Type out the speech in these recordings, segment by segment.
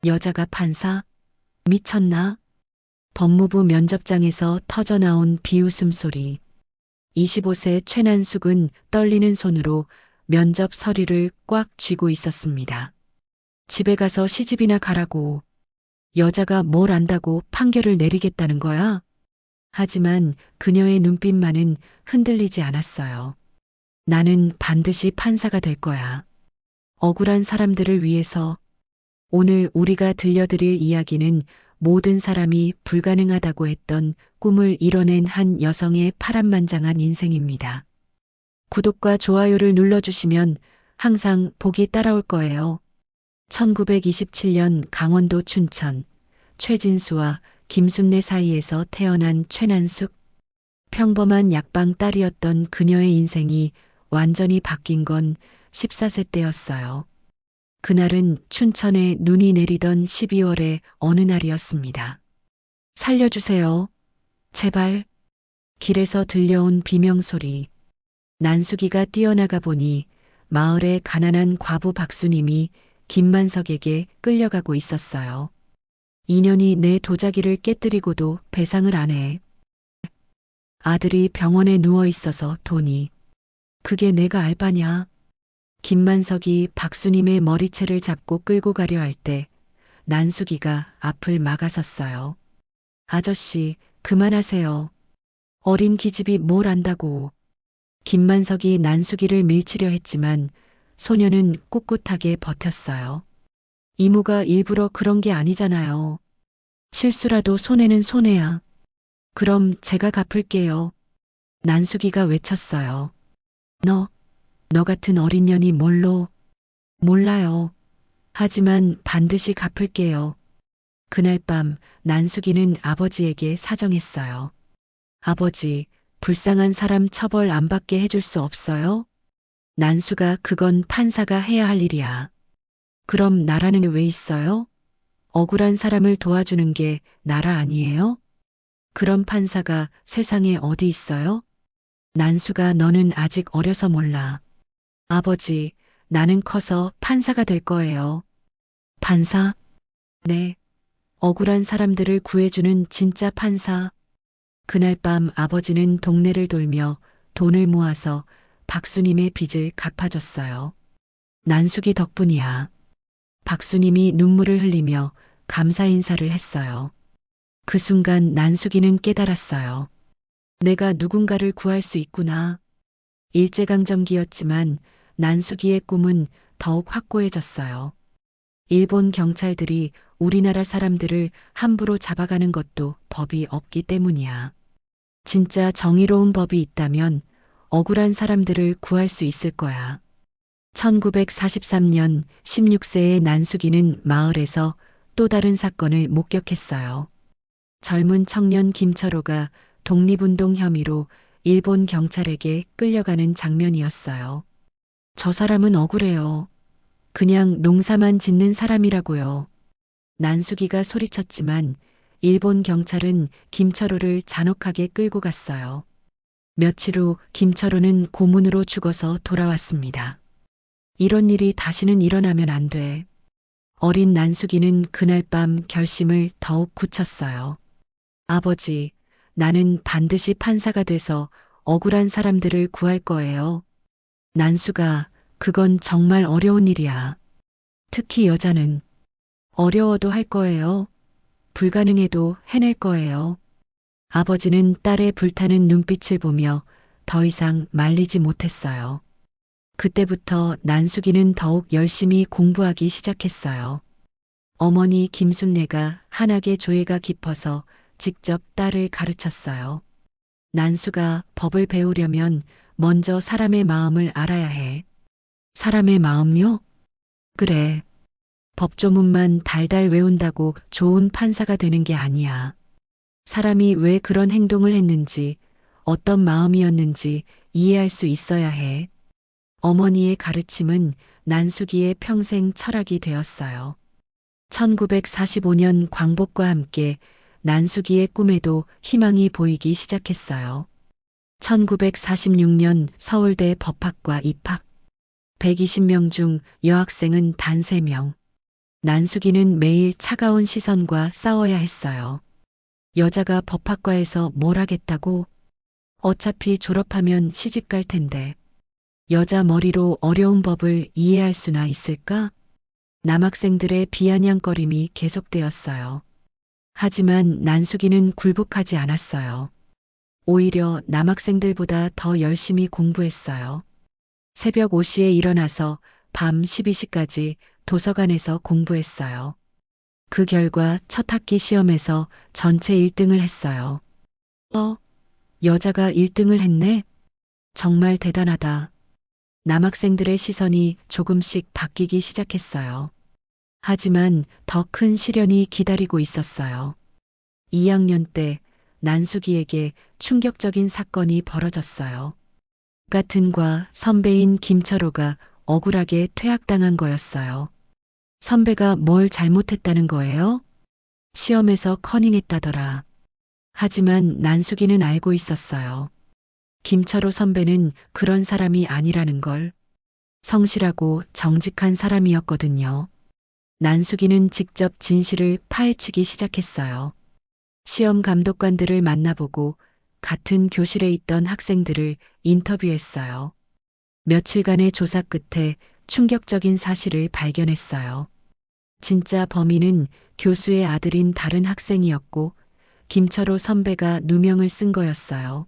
여자가 판사? 미쳤나? 법무부 면접장에서 터져나온 비웃음 소리. 25세 최난숙은 떨리는 손으로 면접 서류를 꽉 쥐고 있었습니다. 집에 가서 시집이나 가라고. 여자가 뭘 안다고 판결을 내리겠다는 거야? 하지만 그녀의 눈빛만은 흔들리지 않았어요. 나는 반드시 판사가 될 거야. 억울한 사람들을 위해서. 오늘 우리가 들려드릴 이야기는 모든 사람이 불가능하다고 했던 꿈을 이뤄낸 한 여성의 파란만장한 인생입니다. 구독과 좋아요를 눌러주시면 항상 복이 따라올 거예요. 1927년 강원도 춘천, 최진수와 김순례 사이에서 태어난 최난숙. 평범한 약방 딸이었던 그녀의 인생이 완전히 바뀐 건 14세 때였어요. 그날은 춘천에 눈이 내리던 12월의 어느 날이었습니다. 살려주세요. 제발. 길에서 들려온 비명소리. 난숙이가 뛰어나가 보니 마을의 가난한 과부 박수님이 김만석에게 끌려가고 있었어요. 인연이 내 도자기를 깨뜨리고도 배상을 안 해. 아들이 병원에 누워 있어서 돈이. 그게 내가 알 바냐? 김만석이 박수님의 머리채를 잡고 끌고 가려 할 때 난숙이가 앞을 막아섰어요. 아저씨, 그만하세요. 어린 기집이 뭘 안다고. 김만석이 난숙이를 밀치려 했지만 소녀는 꿋꿋하게 버텼어요. 이모가 일부러 그런 게 아니잖아요. 실수라도 손해는 손해야. 그럼 제가 갚을게요. 난숙이가 외쳤어요. 너 같은 어린 년이 뭘로? 몰라요. 하지만 반드시 갚을게요. 그날 밤 난숙이는 아버지에게 사정했어요. 아버지, 불쌍한 사람 처벌 안 받게 해줄 수 없어요? 난수가 그건 판사가 해야 할 일이야. 그럼 나라는 게 왜 있어요? 억울한 사람을 도와주는 게 나라 아니에요? 그런 판사가 세상에 어디 있어요? 난수가 너는 아직 어려서 몰라. 아버지, 나는 커서 판사가 될 거예요. 판사? 네. 억울한 사람들을 구해주는 진짜 판사. 그날 밤 아버지는 동네를 돌며 돈을 모아서 박수님의 빚을 갚아줬어요. 난숙이 덕분이야. 박수님이 눈물을 흘리며 감사 인사를 했어요. 그 순간 난숙이는 깨달았어요. 내가 누군가를 구할 수 있구나. 일제강점기였지만 난숙이의 꿈은 더욱 확고해졌어요. 일본 경찰들이 우리나라 사람들을 함부로 잡아가는 것도 법이 없기 때문이야. 진짜 정의로운 법이 있다면 억울한 사람들을 구할 수 있을 거야. 1943년 16세의 난숙이는 마을에서 또 다른 사건을 목격했어요. 젊은 청년 김철호가 독립운동 혐의로 일본 경찰에게 끌려가는 장면이었어요. 저 사람은 억울해요. 그냥 농사만 짓는 사람이라고요. 난숙이가 소리쳤지만 일본 경찰은 김철호를 잔혹하게 끌고 갔어요. 며칠 후 김철호는 고문으로 죽어서 돌아왔습니다. 이런 일이 다시는 일어나면 안 돼. 어린 난숙이는 그날 밤 결심을 더욱 굳혔어요. 아버지, 나는 반드시 판사가 돼서 억울한 사람들을 구할 거예요. 난숙아, 그건 정말 어려운 일이야. 특히 여자는. 어려워도 할 거예요. 불가능해도 해낼 거예요. 아버지는 딸의 불타는 눈빛을 보며 더 이상 말리지 못했어요. 그때부터 난숙이는 더욱 열심히 공부하기 시작했어요. 어머니 김순례가 한학의 조예가 깊어서 직접 딸을 가르쳤어요. 난수가 법을 배우려면 먼저 사람의 마음을 알아야 해. 사람의 마음요? 그래. 법조문만 달달 외운다고 좋은 판사가 되는 게 아니야. 사람이 왜 그런 행동을 했는지, 어떤 마음이었는지 이해할 수 있어야 해. 어머니의 가르침은 난숙이의 평생 철학이 되었어요. 1945년 광복과 함께 난숙이의 꿈에도 희망이 보이기 시작했어요. 1946년 서울대 법학과 입학. 120명 중 여학생은 단 3명. 난숙이는 매일 차가운 시선과 싸워야 했어요. 여자가 법학과에서 뭘 하겠다고? 어차피 졸업하면 시집 갈 텐데. 여자 머리로 어려운 법을 이해할 수나 있을까? 남학생들의 비아냥거림이 계속되었어요. 하지만 난숙이는 굴복하지 않았어요. 오히려 남학생들보다 더 열심히 공부했어요. 새벽 5시에 일어나서 밤 12시까지 도서관에서 공부했어요. 그 결과 첫 학기 시험에서 전체 1등을 했어요. 여자가 1등을 했네? 정말 대단하다. 남학생들의 시선이 조금씩 바뀌기 시작했어요. 하지만 더 큰 시련이 기다리고 있었어요. 2학년 때 난숙이에게 충격적인 사건이 벌어졌어요. 같은 과 선배인 김철호가 억울하게 퇴학당한 거였어요. 선배가 뭘 잘못했다는 거예요? 시험에서 커닝했다더라. 하지만 난숙이는 알고 있었어요. 김철호 선배는 그런 사람이 아니라는 걸. 성실하고 정직한 사람이었거든요. 난숙이는 직접 진실을 파헤치기 시작했어요. 시험 감독관들을 만나보고 같은 교실에 있던 학생들을 인터뷰했어요. 며칠간의 조사 끝에 충격적인 사실을 발견했어요. 진짜 범인은 교수의 아들인 다른 학생이었고 김철호 선배가 누명을 쓴 거였어요.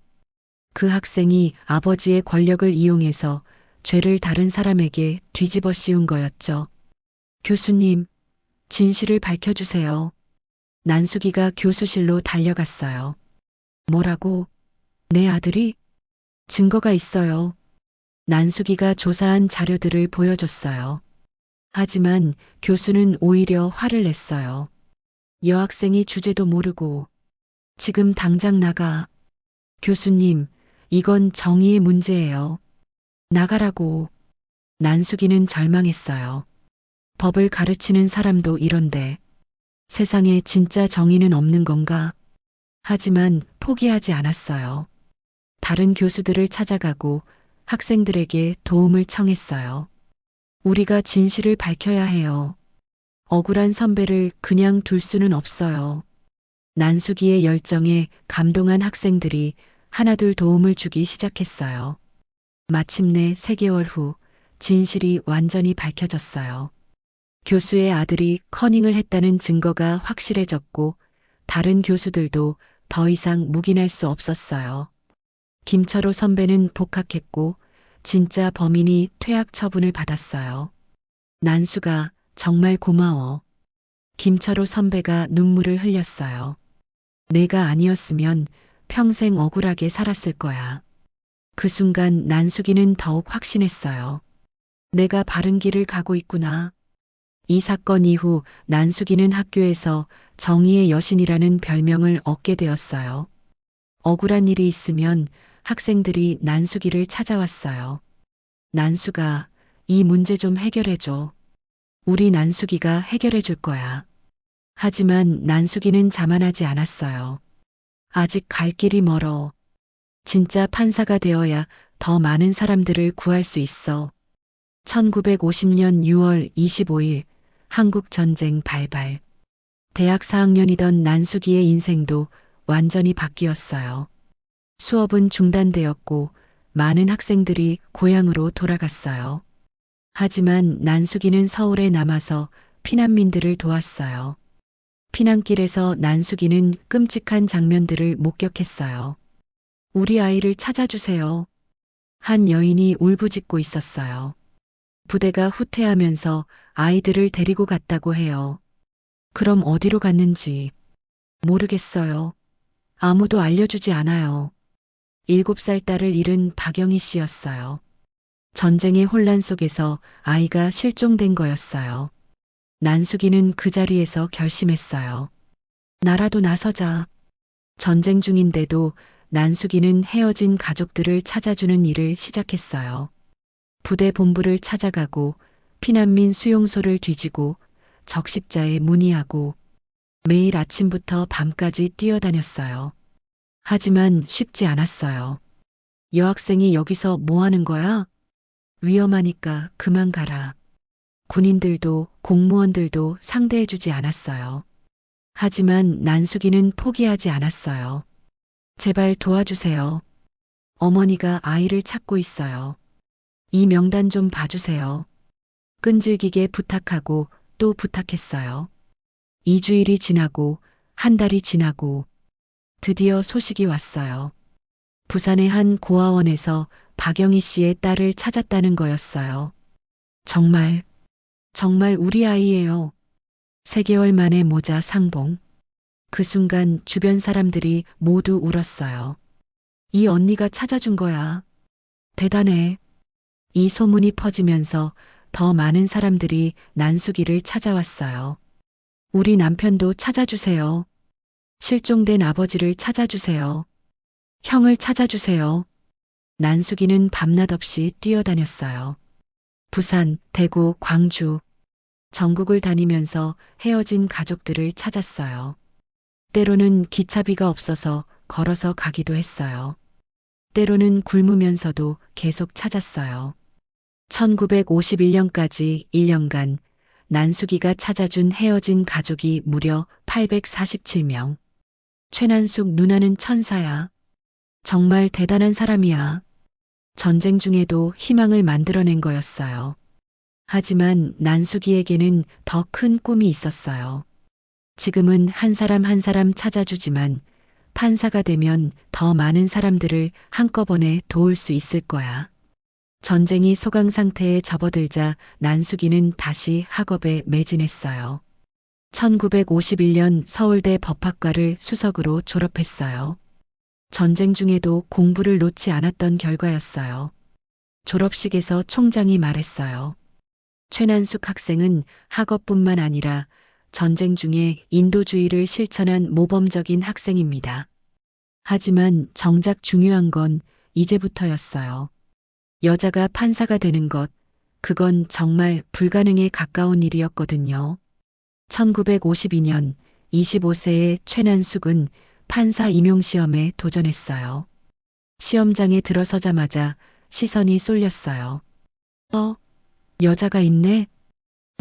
그 학생이 아버지의 권력을 이용해서 죄를 다른 사람에게 뒤집어 씌운 거였죠. 교수님, 진실을 밝혀주세요. 난숙이가 교수실로 달려갔어요. 뭐라고? 내 아들이? 증거가 있어요. 난숙이가 조사한 자료들을 보여줬어요. 하지만 교수는 오히려 화를 냈어요. 여학생이 주제도 모르고 지금 당장 나가. 교수님, 이건 정의의 문제예요. 나가라고. 난숙이는 절망했어요. 법을 가르치는 사람도 이런데 세상에 진짜 정의는 없는 건가? 하지만 포기하지 않았어요. 다른 교수들을 찾아가고 학생들에게 도움을 청했어요. 우리가 진실을 밝혀야 해요. 억울한 선배를 그냥 둘 수는 없어요. 난숙이의 열정에 감동한 학생들이 하나둘 도움을 주기 시작했어요. 마침내 3개월 후 진실이 완전히 밝혀졌어요. 교수의 아들이 커닝을 했다는 증거가 확실해졌고 다른 교수들도 더 이상 묵인할 수 없었어요. 김철호 선배는 복학했고 진짜 범인이 퇴학 처분을 받았어요. 난수가 정말 고마워. 김철호 선배가 눈물을 흘렸어요. 내가 아니었으면 평생 억울하게 살았을 거야. 그 순간 난숙이는 더욱 확신했어요. 내가 바른 길을 가고 있구나. 이 사건 이후 난숙이는 학교에서 정의의 여신이라는 별명을 얻게 되었어요. 억울한 일이 있으면 학생들이 난숙이를 찾아왔어요. 난숙아, 이 문제 좀 해결해줘. 우리 난숙이가 해결해 줄 거야. 하지만 난숙이는 자만하지 않았어요. 아직 갈 길이 멀어. 진짜 판사가 되어야 더 많은 사람들을 구할 수 있어. 1950년 6월 25일 한국전쟁 발발. 대학 4학년이던 난숙이의 인생도 완전히 바뀌었어요. 수업은 중단되었고 많은 학생들이 고향으로 돌아갔어요. 하지만 난숙이는 서울에 남아서 피난민들을 도왔어요. 피난길에서 난숙이는 끔찍한 장면들을 목격했어요. 우리 아이를 찾아주세요. 한 여인이 울부짖고 있었어요. 부대가 후퇴하면서 아이들을 데리고 갔다고 해요. 그럼 어디로 갔는지 모르겠어요. 아무도 알려주지 않아요. 7살 딸을 잃은 박영희 씨였어요. 전쟁의 혼란 속에서 아이가 실종된 거였어요. 난숙이는 그 자리에서 결심했어요. 나라도 나서자. 전쟁 중인데도 난숙이는 헤어진 가족들을 찾아주는 일을 시작했어요. 부대 본부를 찾아가고 피난민 수용소를 뒤지고 적십자에 문의하고 매일 아침부터 밤까지 뛰어다녔어요. 하지만 쉽지 않았어요. 여학생이 여기서 뭐 하는 거야? 위험하니까 그만 가라. 군인들도 공무원들도 상대해주지 않았어요. 하지만 난숙이는 포기하지 않았어요. 제발 도와주세요. 어머니가 아이를 찾고 있어요. 이 명단 좀 봐주세요. 끈질기게 부탁하고 또 부탁했어요. 2주일이 지나고 한 달이 지나고 드디어 소식이 왔어요. 부산의 한 고아원에서 박영희 씨의 딸을 찾았다는 거였어요. 정말, 정말 우리 아이예요. 3개월 만에 모자 상봉. 그 순간 주변 사람들이 모두 울었어요. 이 언니가 찾아준 거야. 대단해. 이 소문이 퍼지면서 더 많은 사람들이 난숙이를 찾아왔어요. 우리 남편도 찾아주세요. 실종된 아버지를 찾아주세요. 형을 찾아주세요. 난숙이는 밤낮 없이 뛰어다녔어요. 부산, 대구, 광주, 전국을 다니면서 헤어진 가족들을 찾았어요. 때로는 기차비가 없어서 걸어서 가기도 했어요. 때로는 굶으면서도 계속 찾았어요. 1951년까지 1년간 난숙이가 찾아준 헤어진 가족이 무려 847명. 최난숙 누나는 천사야. 정말 대단한 사람이야. 전쟁 중에도 희망을 만들어낸 거였어요. 하지만 난숙이에게는 더 큰 꿈이 있었어요. 지금은 한 사람 한 사람 찾아주지만 판사가 되면 더 많은 사람들을 한꺼번에 도울 수 있을 거야. 전쟁이 소강 상태에 접어들자 난숙이는 다시 학업에 매진했어요. 1951년 서울대 법학과를 수석으로 졸업했어요. 전쟁 중에도 공부를 놓지 않았던 결과였어요. 졸업식에서 총장이 말했어요. 최난숙 학생은 학업뿐만 아니라 전쟁 중에 인도주의를 실천한 모범적인 학생입니다. 하지만 정작 중요한 건 이제부터였어요. 여자가 판사가 되는 것, 그건 정말 불가능에 가까운 일이었거든요. 1952년 25세의 최난숙은 판사 임용시험에 도전했어요. 시험장에 들어서자마자 시선이 쏠렸어요. 여자가 있네?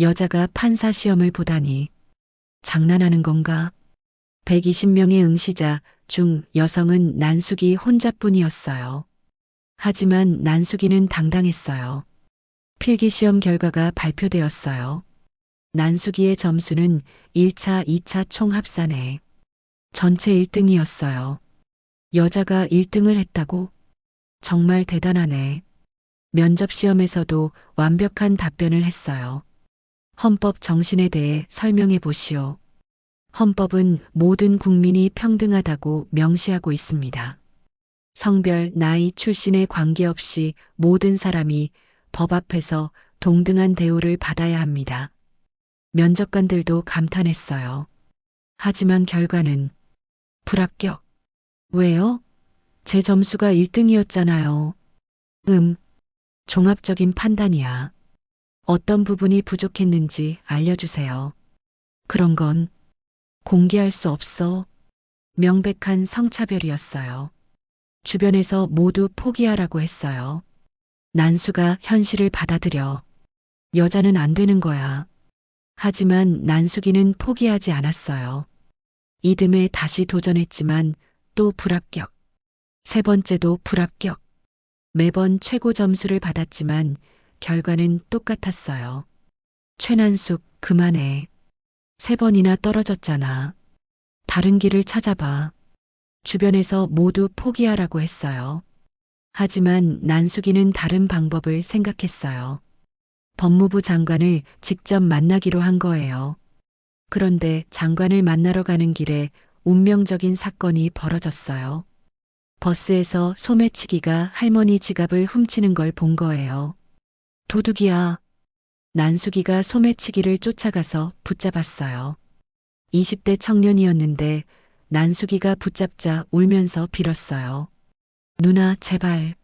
여자가 판사 시험을 보다니. 장난하는 건가? 120명의 응시자 중 여성은 난숙이 혼자뿐이었어요. 하지만 난숙이는 당당했어요. 필기시험 결과가 발표되었어요. 난숙이의 점수는 1차, 2차 총 합산해 전체 1등이었어요. 여자가 1등을 했다고? 정말 대단하네. 면접시험에서도 완벽한 답변을 했어요. 헌법 정신에 대해 설명해 보시오. 헌법은 모든 국민이 평등하다고 명시하고 있습니다. 성별, 나이, 출신에 관계없이 모든 사람이 법 앞에서 동등한 대우를 받아야 합니다. 면접관들도 감탄했어요. 하지만 결과는 불합격. 왜요? 제 점수가 1등이었잖아요. 종합적인 판단이야. 어떤 부분이 부족했는지 알려주세요. 그런 건 공개할 수 없어. 명백한 성차별이었어요. 주변에서 모두 포기하라고 했어요. 난수가 현실을 받아들여. 여자는 안 되는 거야. 하지만 난숙이는 포기하지 않았어요. 이듬해 다시 도전했지만 또 불합격. 3번째도 불합격. 매번 최고 점수를 받았지만 결과는 똑같았어요. 최난숙, 그만해. 3번이나 떨어졌잖아. 다른 길을 찾아봐. 주변에서 모두 포기하라고 했어요. 하지만 난숙이는 다른 방법을 생각했어요. 법무부 장관을 직접 만나기로 한 거예요. 그런데 장관을 만나러 가는 길에 운명적인 사건이 벌어졌어요. 버스에서 소매치기가 할머니 지갑을 훔치는 걸 본 거예요. 도둑이야. 난숙이가 소매치기를 쫓아가서 붙잡았어요. 20대 청년이었는데 난숙이가 붙잡자 울면서 빌었어요. 누나, 제발.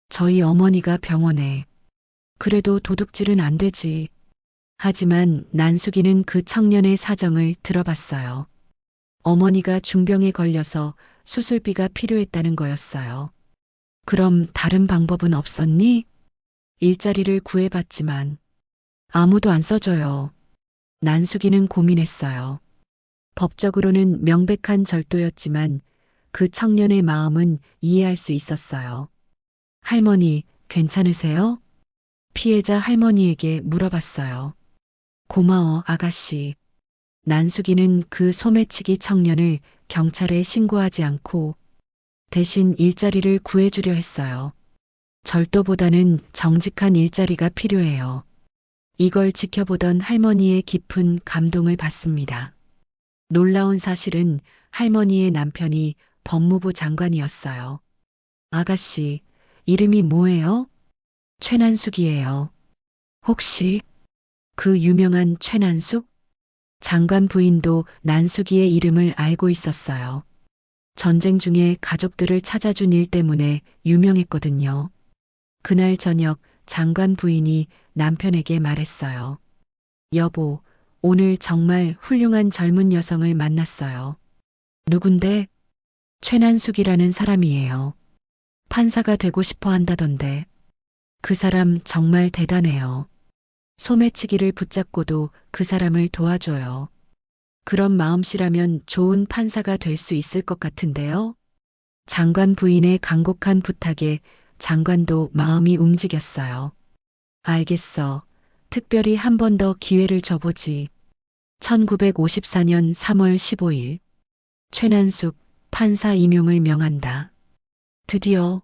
저희 어머니가 병원에. 그래도 도둑질은 안 되지. 하지만 난숙이는 그 청년의 사정을 들어봤어요. 어머니가 중병에 걸려서 수술비가 필요했다는 거였어요. 그럼 다른 방법은 없었니? 일자리를 구해봤지만 아무도 안 써줘요. 난숙이는 고민했어요. 법적으로는 명백한 절도였지만 그 청년의 마음은 이해할 수 있었어요. 할머니, 괜찮으세요? 피해자 할머니에게 물어봤어요. 고마워, 아가씨. 난숙이는 그 소매치기 청년을 경찰에 신고하지 않고 대신 일자리를 구해주려 했어요. 절도보다는 정직한 일자리가 필요해요. 이걸 지켜보던 할머니의 깊은 감동을 받습니다. 놀라운 사실은 할머니의 남편이 법무부 장관이었어요. 아가씨, 이름이 뭐예요? 최난숙이에요. 혹시 그 유명한 최난숙? 장관 부인도 난숙이의 이름을 알고 있었어요. 전쟁 중에 가족들을 찾아준 일 때문에 유명했거든요. 그날 저녁 장관 부인이 남편에게 말했어요. 여보, 오늘 정말 훌륭한 젊은 여성을 만났어요. 누군데? 최난숙이라는 사람이에요. 판사가 되고 싶어 한다던데. 그 사람 정말 대단해요. 소매치기를 붙잡고도 그 사람을 도와줘요. 그런 마음씨라면 좋은 판사가 될 수 있을 것 같은데요. 장관 부인의 간곡한 부탁에 장관도 마음이 움직였어요. 알겠어. 특별히 한 번 더 기회를 줘보지. 1954년 3월 15일. 최난숙 판사 임용을 명한다. 드디어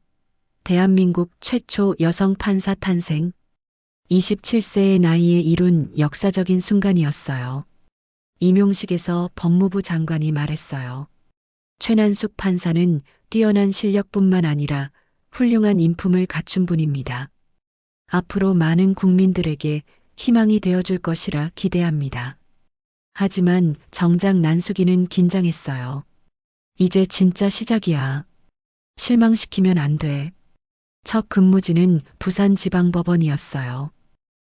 대한민국 최초 여성 판사 탄생. 27세의 나이에 이룬 역사적인 순간이었어요. 임용식에서 법무부 장관이 말했어요. 최난숙 판사는 뛰어난 실력뿐만 아니라 훌륭한 인품을 갖춘 분입니다. 앞으로 많은 국민들에게 희망이 되어줄 것이라 기대합니다. 하지만 정작 난숙이는 긴장했어요. 이제 진짜 시작이야. 실망시키면 안 돼. 첫 근무지는 부산지방법원이었어요.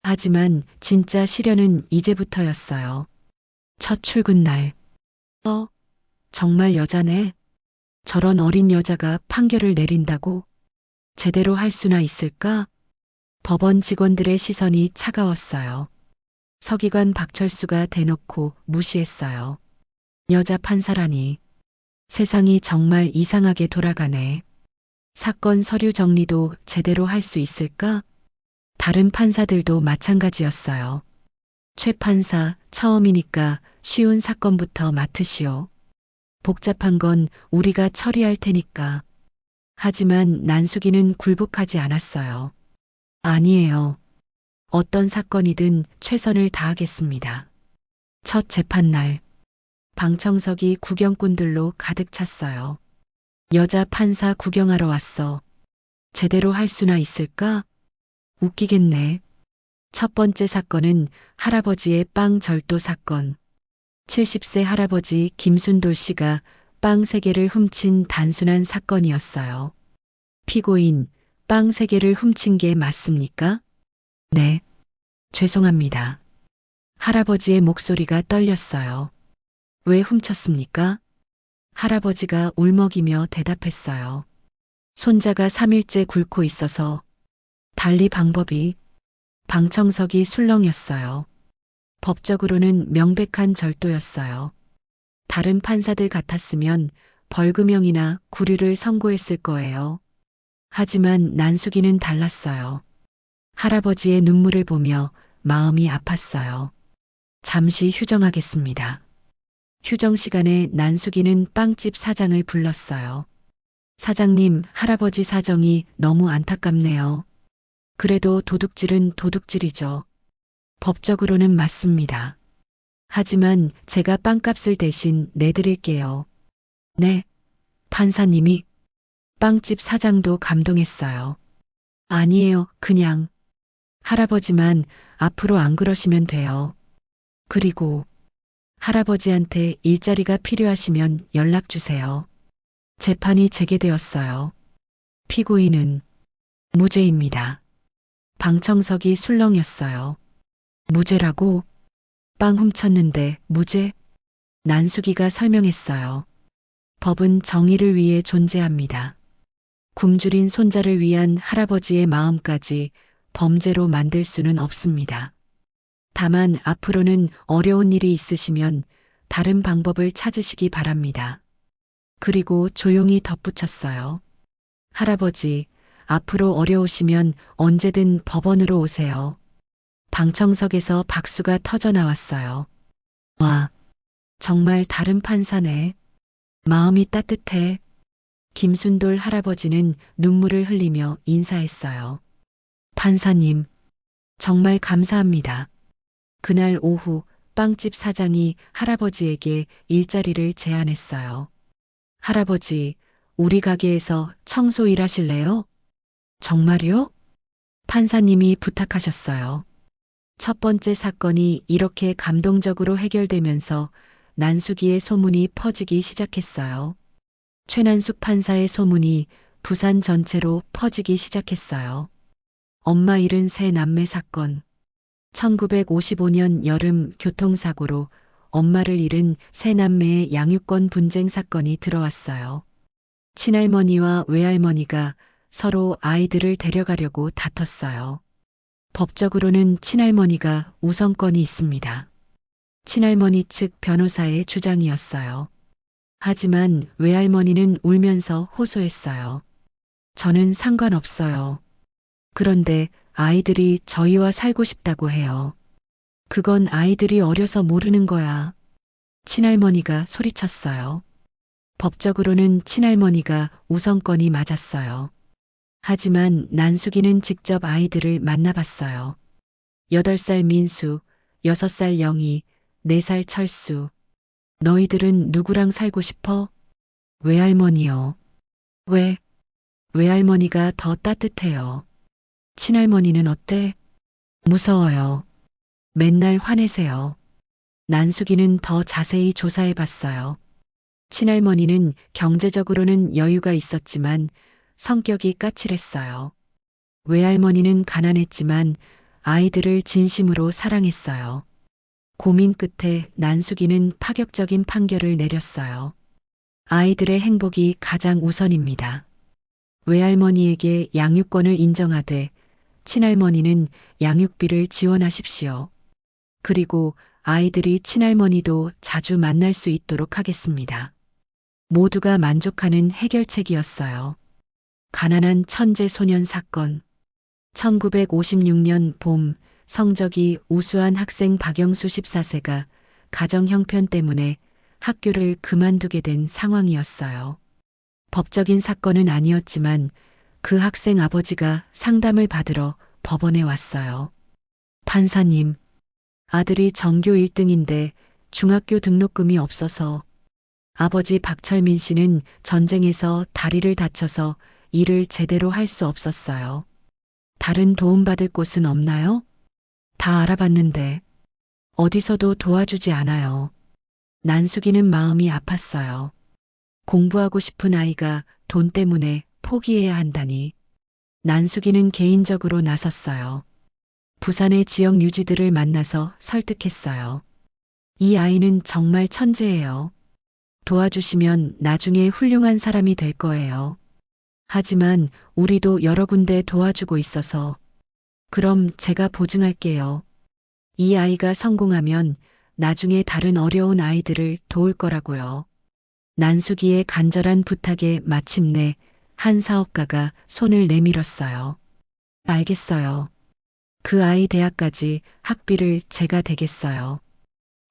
하지만 진짜 시련은 이제부터였어요. 첫 출근 날. 정말 여자네. 저런 어린 여자가 판결을 내린다고? 제대로 할 수나 있을까? 법원 직원들의 시선이 차가웠어요. 서기관 박철수가 대놓고 무시했어요. 여자 판사라니. 세상이 정말 이상하게 돌아가네. 사건 서류 정리도 제대로 할 수 있을까? 다른 판사들도 마찬가지였어요. 최 판사, 처음이니까 쉬운 사건부터 맡으시오. 복잡한 건 우리가 처리할 테니까. 하지만 난숙이는 굴복하지 않았어요. 아니에요. 어떤 사건이든 최선을 다하겠습니다. 첫 재판날. 방청석이 구경꾼들로 가득 찼어요. 여자 판사 구경하러 왔어. 제대로 할 수나 있을까? 웃기겠네. 첫 번째 사건은 할아버지의 빵 절도 사건. 70세 할아버지 김순돌 씨가 빵 3개를 훔친 단순한 사건이었어요. 피고인, 빵 3개를 훔친 게 맞습니까? 네. 죄송합니다. 할아버지의 목소리가 떨렸어요. 왜 훔쳤습니까? 할아버지가 울먹이며 대답했어요. 손자가 3일째 굶고 있어서. 달리 방법이. 방청석이 술렁였어요. 법적으로는 명백한 절도였어요. 다른 판사들 같았으면 벌금형이나 구류를 선고했을 거예요. 하지만 난숙이는 달랐어요. 할아버지의 눈물을 보며 마음이 아팠어요. 잠시 휴정하겠습니다. 휴정 시간에 난숙이는 빵집 사장을 불렀어요. 사장님, 할아버지 사정이 너무 안타깝네요. 그래도 도둑질은 도둑질이죠. 법적으로는 맞습니다. 하지만 제가 빵값을 대신 내드릴게요. 네, 판사님이. 빵집 사장도 감동했어요. 아니에요, 그냥. 할아버지만 앞으로 안 그러시면 돼요. 그리고 할아버지한테 일자리가 필요하시면 연락 주세요. 재판이 재개되었어요. 피고인은 무죄입니다. 방청석이 술렁였어요. 무죄라고? 빵 훔쳤는데 무죄? 난숙이가 설명했어요. 법은 정의를 위해 존재합니다. 굶주린 손자를 위한 할아버지의 마음까지 범죄로 만들 수는 없습니다. 다만 앞으로는 어려운 일이 있으시면 다른 방법을 찾으시기 바랍니다. 그리고 조용히 덧붙였어요. 할아버지, 앞으로 어려우시면 언제든 법원으로 오세요. 방청석에서 박수가 터져 나왔어요. 와, 정말 다른 판사네. 마음이 따뜻해. 김순돌 할아버지는 눈물을 흘리며 인사했어요. 판사님, 정말 감사합니다. 그날 오후 빵집 사장이 할아버지에게 일자리를 제안했어요. 할아버지, 우리 가게에서 청소 일하실래요? 정말요? 판사님이 부탁하셨어요. 첫 번째 사건이 이렇게 감동적으로 해결되면서 난수기의 소문이 퍼지기 시작했어요. 최난숙 판사의 소문이 부산 전체로 퍼지기 시작했어요. 엄마 잃은 세 남매 사건. 1955년 여름 교통사고로 엄마를 잃은 세 남매의 양육권 분쟁 사건이 들어왔어요. 친할머니와 외할머니가 서로 아이들을 데려가려고 다퉜어요. 법적으로는 친할머니가 우선권이 있습니다. 친할머니 측 변호사의 주장이었어요. 하지만 외할머니는 울면서 호소했어요. 저는 상관없어요. 그런데 아이들이 저희와 살고 싶다고 해요. 그건 아이들이 어려서 모르는 거야. 친할머니가 소리쳤어요. 법적으로는 친할머니가 우선권이 맞았어요. 하지만 난숙이는 직접 아이들을 만나봤어요. 8살 민수, 6살 영희, 4살 철수. 너희들은 누구랑 살고 싶어? 외할머니요. 왜? 외할머니가 더 따뜻해요. 친할머니는 어때? 무서워요. 맨날 화내세요. 난숙이는 더 자세히 조사해 봤어요. 친할머니는 경제적으로는 여유가 있었지만 성격이 까칠했어요. 외할머니는 가난했지만 아이들을 진심으로 사랑했어요. 고민 끝에 난숙이는 파격적인 판결을 내렸어요. 아이들의 행복이 가장 우선입니다. 외할머니에게 양육권을 인정하되 친할머니는 양육비를 지원하십시오. 그리고 아이들이 친할머니도 자주 만날 수 있도록 하겠습니다. 모두가 만족하는 해결책이었어요. 가난한 천재 소년 사건. 1956년 봄 성적이 우수한 학생 박영수 14세가 가정 형편 때문에 학교를 그만두게 된 상황이었어요. 법적인 사건은 아니었지만 그 학생 아버지가 상담을 받으러 법원에 왔어요. 판사님, 아들이 전교 1등인데 중학교 등록금이 없어서 아버지 박철민 씨는 전쟁에서 다리를 다쳐서 일을 제대로 할 수 없었어요. 다른 도움받을 곳은 없나요? 다 알아봤는데 어디서도 도와주지 않아요. 난숙이는 마음이 아팠어요. 공부하고 싶은 아이가 돈 때문에 포기해야 한다니. 난숙이는 개인적으로 나섰어요. 부산의 지역 유지들을 만나서 설득했어요. 이 아이는 정말 천재예요. 도와주시면 나중에 훌륭한 사람이 될 거예요. 하지만 우리도 여러 군데 도와주고 있어서 그럼 제가 보증할게요. 이 아이가 성공하면 나중에 다른 어려운 아이들을 도울 거라고요. 난숙이의 간절한 부탁에 마침내 한 사업가가 손을 내밀었어요. 알겠어요. 그 아이 대학까지 학비를 제가 대겠어요.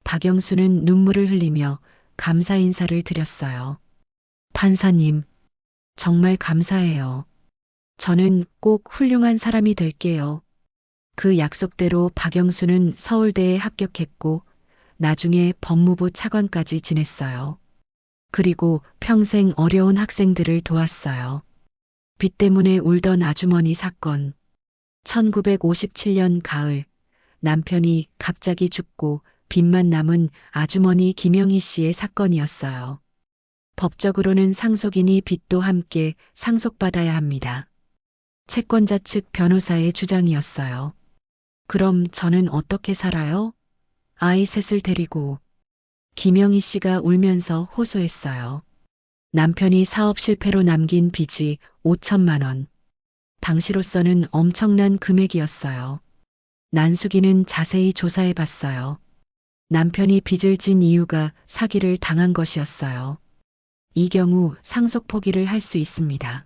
박영수는 눈물을 흘리며 감사 인사를 드렸어요. 판사님, 정말 감사해요. 저는 꼭 훌륭한 사람이 될게요. 그 약속대로 박영수는 서울대에 합격했고 나중에 법무부 차관까지 지냈어요. 그리고 평생 어려운 학생들을 도왔어요. 빚 때문에 울던 아주머니 사건. 1957년 가을 남편이 갑자기 죽고 빚만 남은 아주머니 김영희 씨의 사건이었어요. 법적으로는 상속인이 빚도 함께 상속받아야 합니다. 채권자 측 변호사의 주장이었어요. 그럼 저는 어떻게 살아요? 아이 셋을 데리고. 김영희 씨가 울면서 호소했어요. 남편이 사업 실패로 남긴 빚이 5천만 원. 당시로서는 엄청난 금액이었어요. 난숙이는 자세히 조사해 봤어요. 남편이 빚을 진 이유가 사기를 당한 것이었어요. 이 경우 상속 포기를 할 수 있습니다.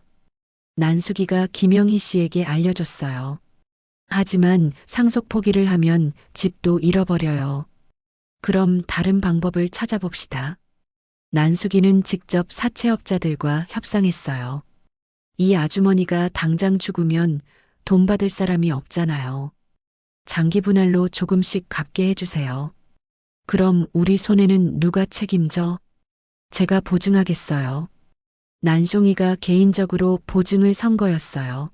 난숙이가 김영희 씨에게 알려줬어요. 하지만 상속 포기를 하면 집도 잃어버려요. 그럼 다른 방법을 찾아봅시다. 난숙이는 직접 사채업자들과 협상했어요. 이 아주머니가 당장 죽으면 돈 받을 사람이 없잖아요. 장기 분할로 조금씩 갚게 해주세요. 그럼 우리 손해는 누가 책임져? 제가 보증하겠어요. 난송이가 개인적으로 보증을 선 거였어요.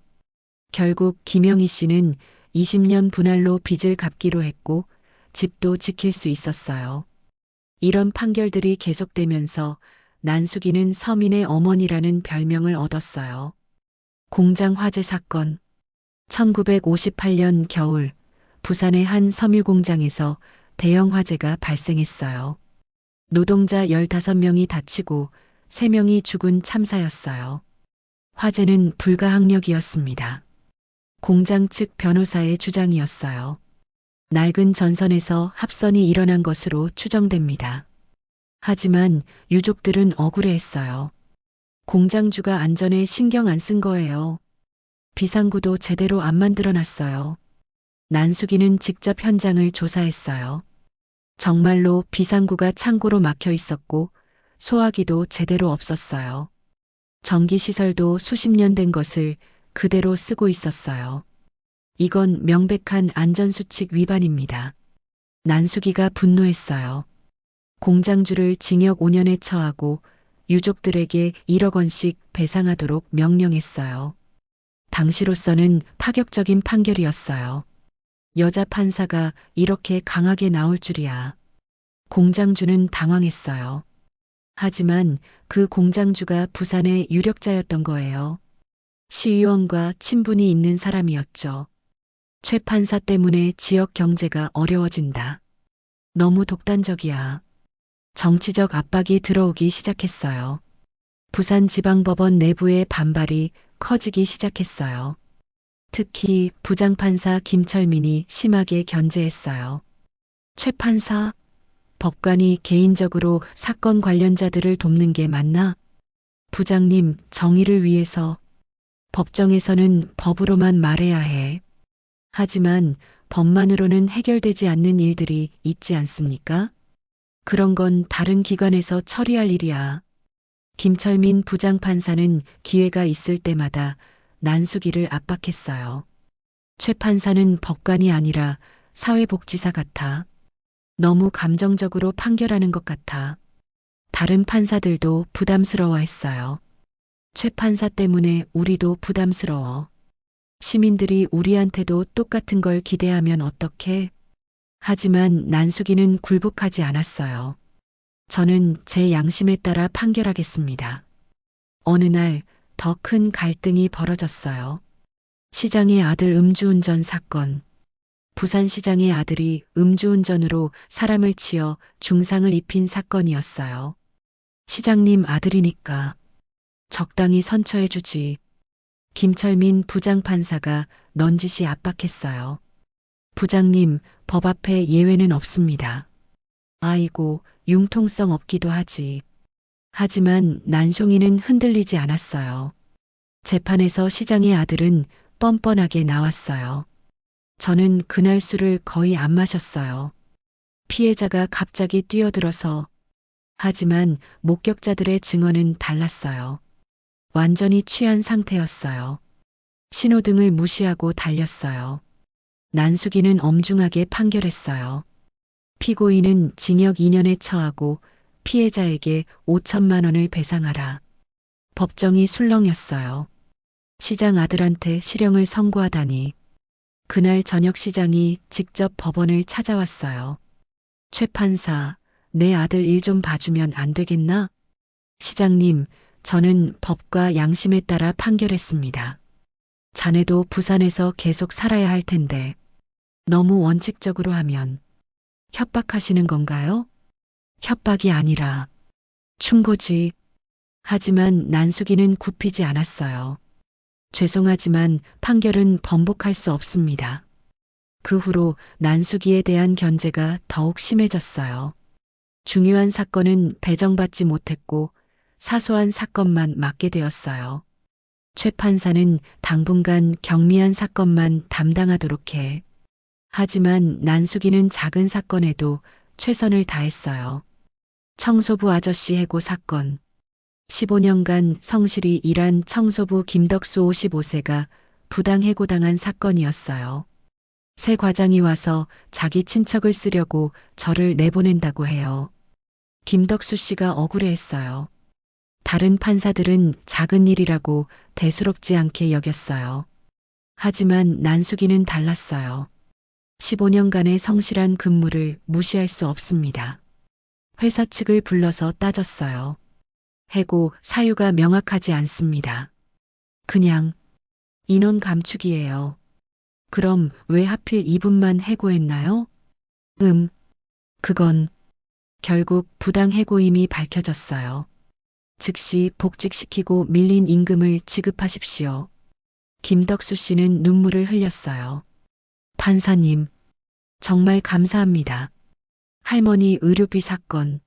결국 김영희 씨는 20년 분할로 빚을 갚기로 했고 집도 지킬 수 있었어요. 이런 판결들이 계속되면서 난숙이는 서민의 어머니라는 별명을 얻었어요. 공장 화재 사건. 1958년 겨울 부산의 한 섬유 공장에서 대형 화재가 발생했어요. 노동자 15명이 다치고 3명이 죽은 참사였어요. 화재는 불가항력이었습니다. 공장 측 변호사의 주장이었어요. 낡은 전선에서 합선이 일어난 것으로 추정됩니다. 하지만 유족들은 억울해했어요. 공장주가 안전에 신경 안 쓴 거예요. 비상구도 제대로 안 만들어놨어요. 난숙이는 직접 현장을 조사했어요. 정말로 비상구가 창고로 막혀 있었고 소화기도 제대로 없었어요. 전기시설도 수십 년 된 것을 그대로 쓰고 있었어요. 이건 명백한 안전수칙 위반입니다. 난숙이가 분노했어요. 공장주를 징역 5년에 처하고 유족들에게 1억 원씩 배상하도록 명령했어요. 당시로서는 파격적인 판결이었어요. 여자 판사가 이렇게 강하게 나올 줄이야. 공장주는 당황했어요. 하지만 그 공장주가 부산의 유력자였던 거예요. 시의원과 친분이 있는 사람이었죠. 최 판사 때문에 지역 경제가 어려워진다. 너무 독단적이야. 정치적 압박이 들어오기 시작했어요. 부산지방법원 내부의 반발이 커지기 시작했어요. 특히 부장판사 김철민이 심하게 견제했어요. 최 판사, 법관이 개인적으로 사건 관련자들을 돕는 게 맞나? 부장님, 정의를 위해서 법정에서는 법으로만 말해야 해. 하지만 법만으로는 해결되지 않는 일들이 있지 않습니까? 그런 건 다른 기관에서 처리할 일이야. 김철민 부장판사는 기회가 있을 때마다 난숙이를 압박했어요. 최 판사는 법관이 아니라 사회복지사 같아. 너무 감정적으로 판결하는 것 같아. 다른 판사들도 부담스러워했어요. 최 판사 때문에 우리도 부담스러워. 시민들이 우리한테도 똑같은 걸 기대하면 어떡해? 하지만 난숙이는 굴복하지 않았어요. 저는 제 양심에 따라 판결하겠습니다. 어느 날 더 큰 갈등이 벌어졌어요. 시장의 아들 음주운전 사건. 부산시장의 아들이 음주운전으로 사람을 치어 중상을 입힌 사건이었어요. 시장님 아들이니까 적당히 선처해주지. 김철민 부장판사가 넌지시 압박했어요. 부장님, 법 앞에 예외는 없습니다. 아이고, 융통성 없기도 하지. 하지만 난송이는 흔들리지 않았어요. 재판에서 시장의 아들은 뻔뻔하게 나왔어요. 저는 그날 술을 거의 안 마셨어요. 피해자가 갑자기 뛰어들어서. 하지만 목격자들의 증언은 달랐어요. 완전히 취한 상태였어요. 신호등을 무시하고 달렸어요. 난숙이는 엄중하게 판결했어요. 피고인은 징역 2년에 처하고 피해자에게 5천만 원을 배상하라. 법정이 술렁였어요. 시장 아들한테 실형을 선고하다니. 그날 저녁 시장이 직접 법원을 찾아왔어요. 최 판사, 내 아들 일 좀 봐주면 안 되겠나? 시장님, 저는 법과 양심에 따라 판결했습니다. 자네도 부산에서 계속 살아야 할 텐데 너무 원칙적으로 하면 협박하시는 건가요? 협박이 아니라 충고지. 하지만 난숙이는 굽히지 않았어요. 죄송하지만 판결은 번복할 수 없습니다. 그 후로 난수기에 대한 견제가 더욱 심해졌어요. 중요한 사건은 배정받지 못했고 사소한 사건만 맡게 되었어요. 최 판사는 당분간 경미한 사건만 담당하도록 해. 하지만 난수기는 작은 사건에도 최선을 다했어요. 청소부 아저씨 해고 사건. 15년간 성실히 일한 청소부 김덕수 55세가 부당 해고당한 사건이었어요. 새 과장이 와서 자기 친척을 쓰려고 저를 내보낸다고 해요. 김덕수 씨가 억울해했어요. 다른 판사들은 작은 일이라고 대수롭지 않게 여겼어요. 하지만 난수기는 달랐어요. 15년간의 성실한 근무를 무시할 수 없습니다. 회사 측을 불러서 따졌어요. 해고 사유가 명확하지 않습니다. 그냥 인원 감축이에요. 그럼 왜 하필 이분만 해고했나요? 그건 결국 부당 해고임이 밝혀졌어요. 즉시 복직시키고 밀린 임금을 지급하십시오. 김덕수 씨는 눈물을 흘렸어요. 판사님, 정말 감사합니다. 할머니 의료비 사건.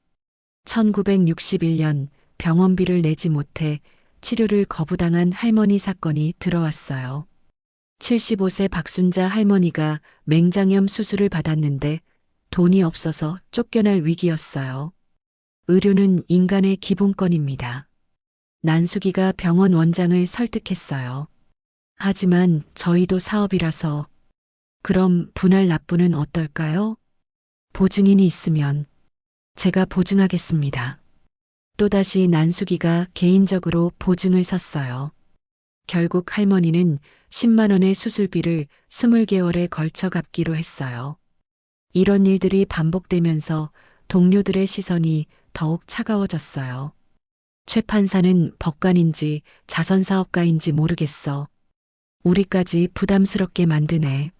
1961년 병원비를 내지 못해 치료를 거부당한 할머니 사건이 들어왔어요. 75세 박순자 할머니가 맹장염 수술을 받았는데 돈이 없어서 쫓겨날 위기였어요. 의료는 인간의 기본권입니다. 난수기가 병원 원장을 설득했어요. 하지만 저희도 사업이라서. 그럼 분할 납부는 어떨까요? 보증인이 있으면 제가 보증하겠습니다. 또다시 난수기가 개인적으로 보증을 섰어요. 결국 할머니는 10만 원의 수술비를 20개월에 걸쳐 갚기로 했어요. 이런 일들이 반복되면서 동료들의 시선이 더욱 차가워졌어요. 최 판사는 법관인지 자선사업가인지 모르겠어. 우리까지 부담스럽게 만드네.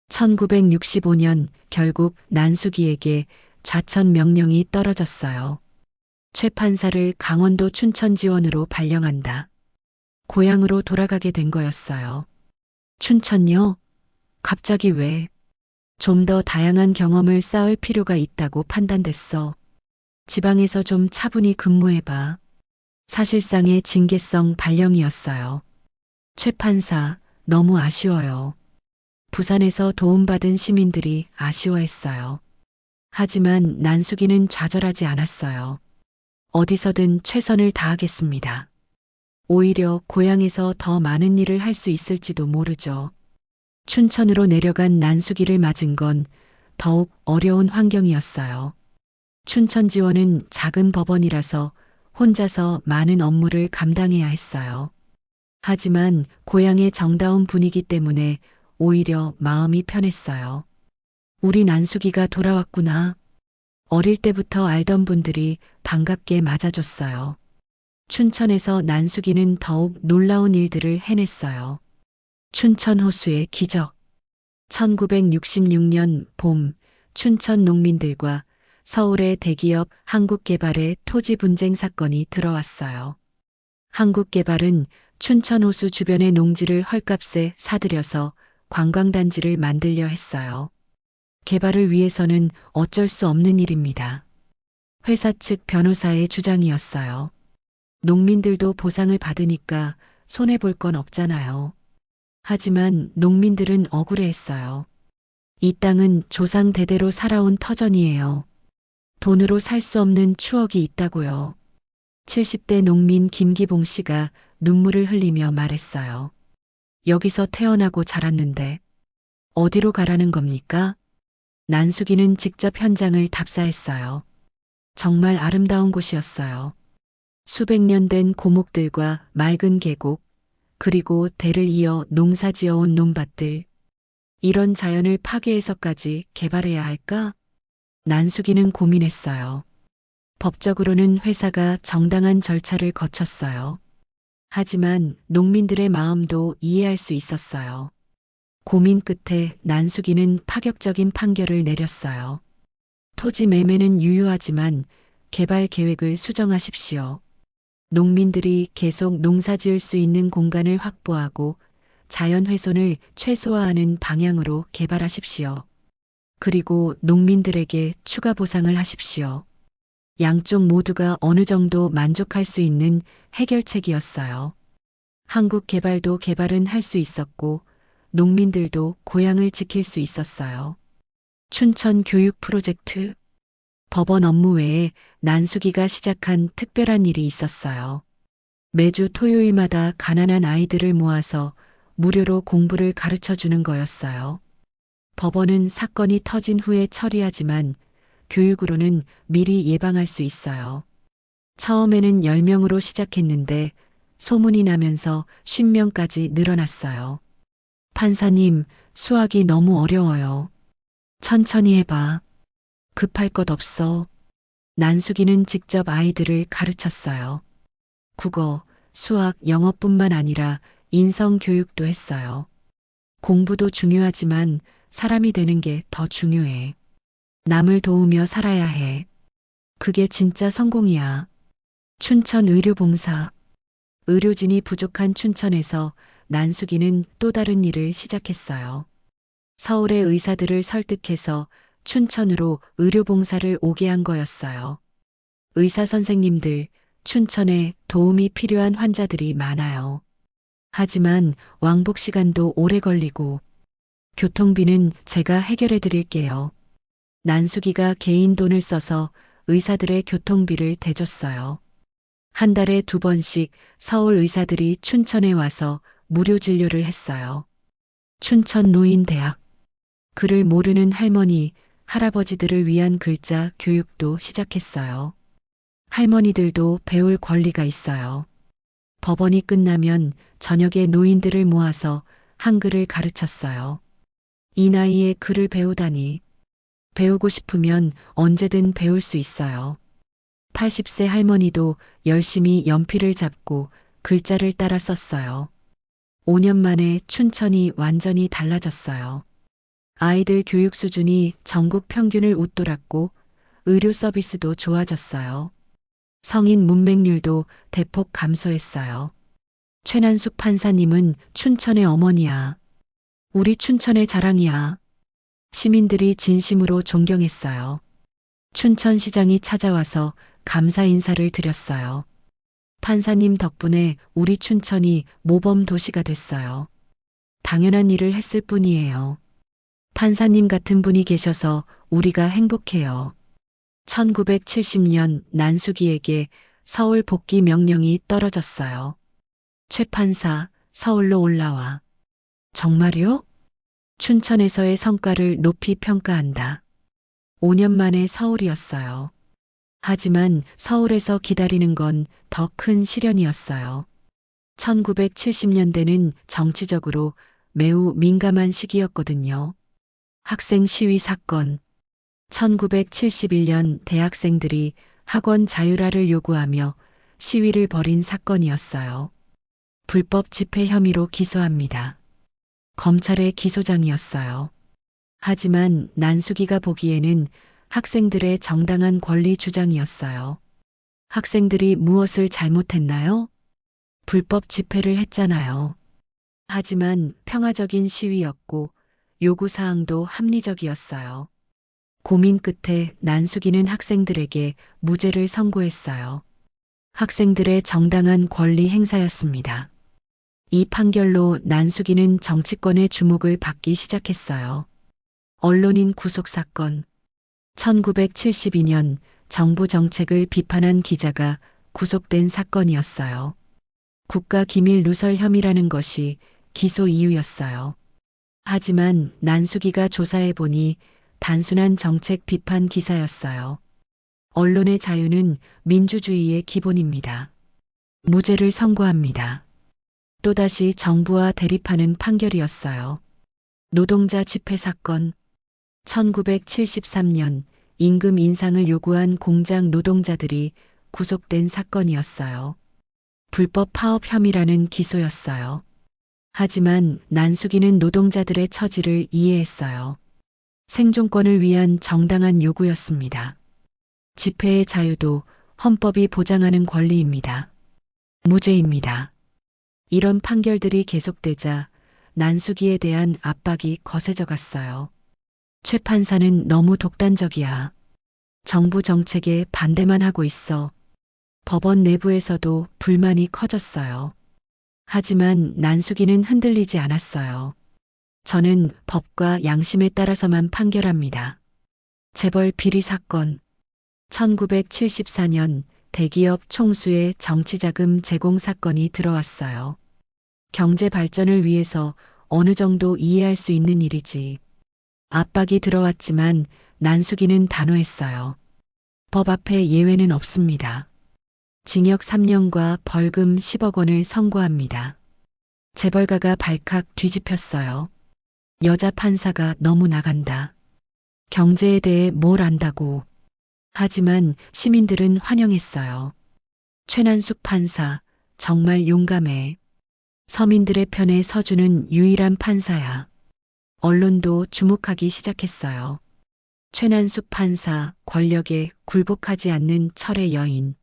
1965년 결국 난수기에게 좌천 명령이 떨어졌어요. 최 판사를 강원도 춘천지원으로 발령한다. 고향으로 돌아가게 된 거였어요. 춘천요? 갑자기 왜? 좀 더 다양한 경험을 쌓을 필요가 있다고 판단됐어. 지방에서 좀 차분히 근무해봐. 사실상의 징계성 발령이었어요. 최 판사, 너무 아쉬워요. 부산에서 도움받은 시민들이 아쉬워했어요. 하지만 난수기는 좌절하지 않았어요. 어디서든 최선을 다하겠습니다. 오히려 고향에서 더 많은 일을 할 수 있을지도 모르죠. 춘천으로 내려간 난수기를 맞은 건 더욱 어려운 환경이었어요. 춘천지원은 작은 법원이라서 혼자서 많은 업무를 감당해야 했어요. 하지만 고향의 정다운 분위기 때문에 오히려 마음이 편했어요. 우리 난수기가 돌아왔구나. 어릴 때부터 알던 분들이 반갑게 맞아줬어요. 춘천에서 난수기는 더욱 놀라운 일들을 해냈어요. 춘천 호수의 기적. 1966년 봄 춘천 농민들과 서울의 대기업 한국개발의 토지 분쟁 사건이 들어왔어요. 한국개발은 춘천 호수 주변의 농지를 헐값에 사들여서 관광단지를 만들려 했어요. 개발을 위해서는 어쩔 수 없는 일입니다. 회사 측 변호사의 주장이었어요. 농민들도 보상을 받으니까 손해볼 건 없잖아요. 하지만 농민들은 억울해했어요. 이 땅은 조상 대대로 살아온 터전이에요. 돈으로 살 수 없는 추억이 있다고요. 70대 농민 김기봉 씨가 눈물을 흘리며 말했어요. 여기서 태어나고 자랐는데 어디로 가라는 겁니까? 난수기는 직접 현장을 답사했어요. 정말 아름다운 곳이었어요. 수백 년 된 고목들과 맑은 계곡, 그리고 대를 이어 농사 지어온 논밭들. 이런 자연을 파괴해서까지 개발해야 할까? 난수기는 고민했어요. 법적으로는 회사가 정당한 절차를 거쳤어요. 하지만 농민들의 마음도 이해할 수 있었어요. 고민 끝에 난수기는 파격적인 판결을 내렸어요. 토지 매매는 유효하지만 개발 계획을 수정하십시오. 농민들이 계속 농사 지을 수 있는 공간을 확보하고 자연 훼손을 최소화하는 방향으로 개발하십시오. 그리고 농민들에게 추가 보상을 하십시오. 양쪽 모두가 어느 정도 만족할 수 있는 해결책이었어요. 한국 개발도 개발은 할 수 있었고 농민들도 고향을 지킬 수 있었어요. 춘천 교육 프로젝트. 법원 업무 외에 난수기가 시작한 특별한 일이 있었어요. 매주 토요일마다 가난한 아이들을 모아서 무료로 공부를 가르쳐 주는 거였어요. 법원은 사건이 터진 후에 처리하지만 교육으로는 미리 예방할 수 있어요. 처음에는 10명으로 시작했는데 소문이 나면서 50명까지 늘어났어요. 판사님, 수학이 너무 어려워요. 천천히 해봐. 급할 것 없어. 난수기는 직접 아이들을 가르쳤어요. 국어, 수학, 영어뿐만 아니라 인성 교육도 했어요. 공부도 중요하지만 사람이 되는 게 더 중요해. 남을 도우며 살아야 해. 그게 진짜 성공이야. 춘천 의료봉사. 의료진이 부족한 춘천에서 난수기는 또 다른 일을 시작했어요. 서울의 의사들을 설득해서 춘천으로 의료봉사를 오게 한 거였어요. 의사 선생님들, 춘천에 도움이 필요한 환자들이 많아요. 하지만 왕복 시간도 오래 걸리고 교통비는 제가 해결해 드릴게요. 난수기가 개인 돈을 써서 의사들의 교통비를 대줬어요. 한 달에 2번씩 서울 의사들이 춘천에 와서 무료 진료를 했어요. 춘천 노인대학. 글을 모르는 할머니, 할아버지들을 위한 글자 교육도 시작했어요. 할머니들도 배울 권리가 있어요. 법원이 끝나면 저녁에 노인들을 모아서 한글을 가르쳤어요. 이 나이에 글을 배우다니. 배우고 싶으면 언제든 배울 수 있어요. 80세 할머니도 열심히 연필을 잡고 글자를 따라 썼어요. 5년 만에 춘천이 완전히 달라졌어요. 아이들 교육 수준이 전국 평균을 웃돌았고 의료 서비스도 좋아졌어요. 성인 문맹률도 대폭 감소했어요. 최난숙 판사님은 춘천의 어머니야. 우리 춘천의 자랑이야. 시민들이 진심으로 존경했어요. 춘천시장이 찾아와서 감사 인사를 드렸어요. 판사님 덕분에 우리 춘천이 모범 도시가 됐어요. 당연한 일을 했을 뿐이에요. 판사님 같은 분이 계셔서 우리가 행복해요. 1970년 난수기에게 서울 복귀 명령이 떨어졌어요. 최 판사, 서울로 올라와. 정말요? 춘천에서의 성과를 높이 평가한다. 5년 만에 서울이었어요. 하지만 서울에서 기다리는 건 더 큰 시련이었어요. 1970년대는 정치적으로 매우 민감한 시기였거든요. 학생 시위 사건. 1971년 대학생들이 학원 자율화를 요구하며 시위를 벌인 사건이었어요. 불법 집회 혐의로 기소합니다. 검찰의 기소장이었어요. 하지만 난수기가 보기에는 학생들의 정당한 권리 주장이었어요. 학생들이 무엇을 잘못했나요? 불법 집회를 했잖아요. 하지만 평화적인 시위였고 요구사항도 합리적이었어요. 고민 끝에 난수기는 학생들에게 무죄를 선고했어요. 학생들의 정당한 권리 행사였습니다. 이 판결로 난수기는 정치권의 주목을 받기 시작했어요. 언론인 구속 사건. 1972년 정부 정책을 비판한 기자가 구속된 사건이었어요. 국가기밀 누설 혐의라는 것이 기소 이유였어요. 하지만 난수기가 조사해 보니 단순한 정책 비판 기사였어요. 언론의 자유는 민주주의의 기본입니다. 무죄를 선고합니다. 또다시 정부와 대립하는 판결이었어요. 노동자 집회 사건. 1973년 임금 인상을 요구한 공장 노동자들이 구속된 사건이었어요. 불법 파업 혐의라는 기소였어요. 하지만 난수기는 노동자들의 처지를 이해했어요. 생존권을 위한 정당한 요구였습니다. 집회의 자유도 헌법이 보장하는 권리입니다. 무죄입니다. 이런 판결들이 계속되자 난수기에 대한 압박이 거세져 갔어요. 최 판사는 너무 독단적이야. 정부 정책에 반대만 하고 있어. 법원 내부에서도 불만이 커졌어요. 하지만 난수기는 흔들리지 않았어요. 저는 법과 양심에 따라서만 판결합니다. 재벌 비리 사건. 1974년 대기업 총수의 정치자금 제공 사건이 들어왔어요. 경제 발전을 위해서 어느 정도 이해할 수 있는 일이지. 압박이 들어왔지만 난수기는 단호했어요. 법 앞에 예외는 없습니다. 징역 3년과 벌금 10억 원을 선고합니다. 재벌가가 발칵 뒤집혔어요. 여자 판사가 너무 나간다. 경제에 대해 뭘 안다고. 하지만 시민들은 환영했어요. 최난숙 판사, 정말 용감해. 서민들의 편에 서주는 유일한 판사야. 언론도 주목하기 시작했어요. 최난숙 판사, 권력에 굴복하지 않는 철의 여인.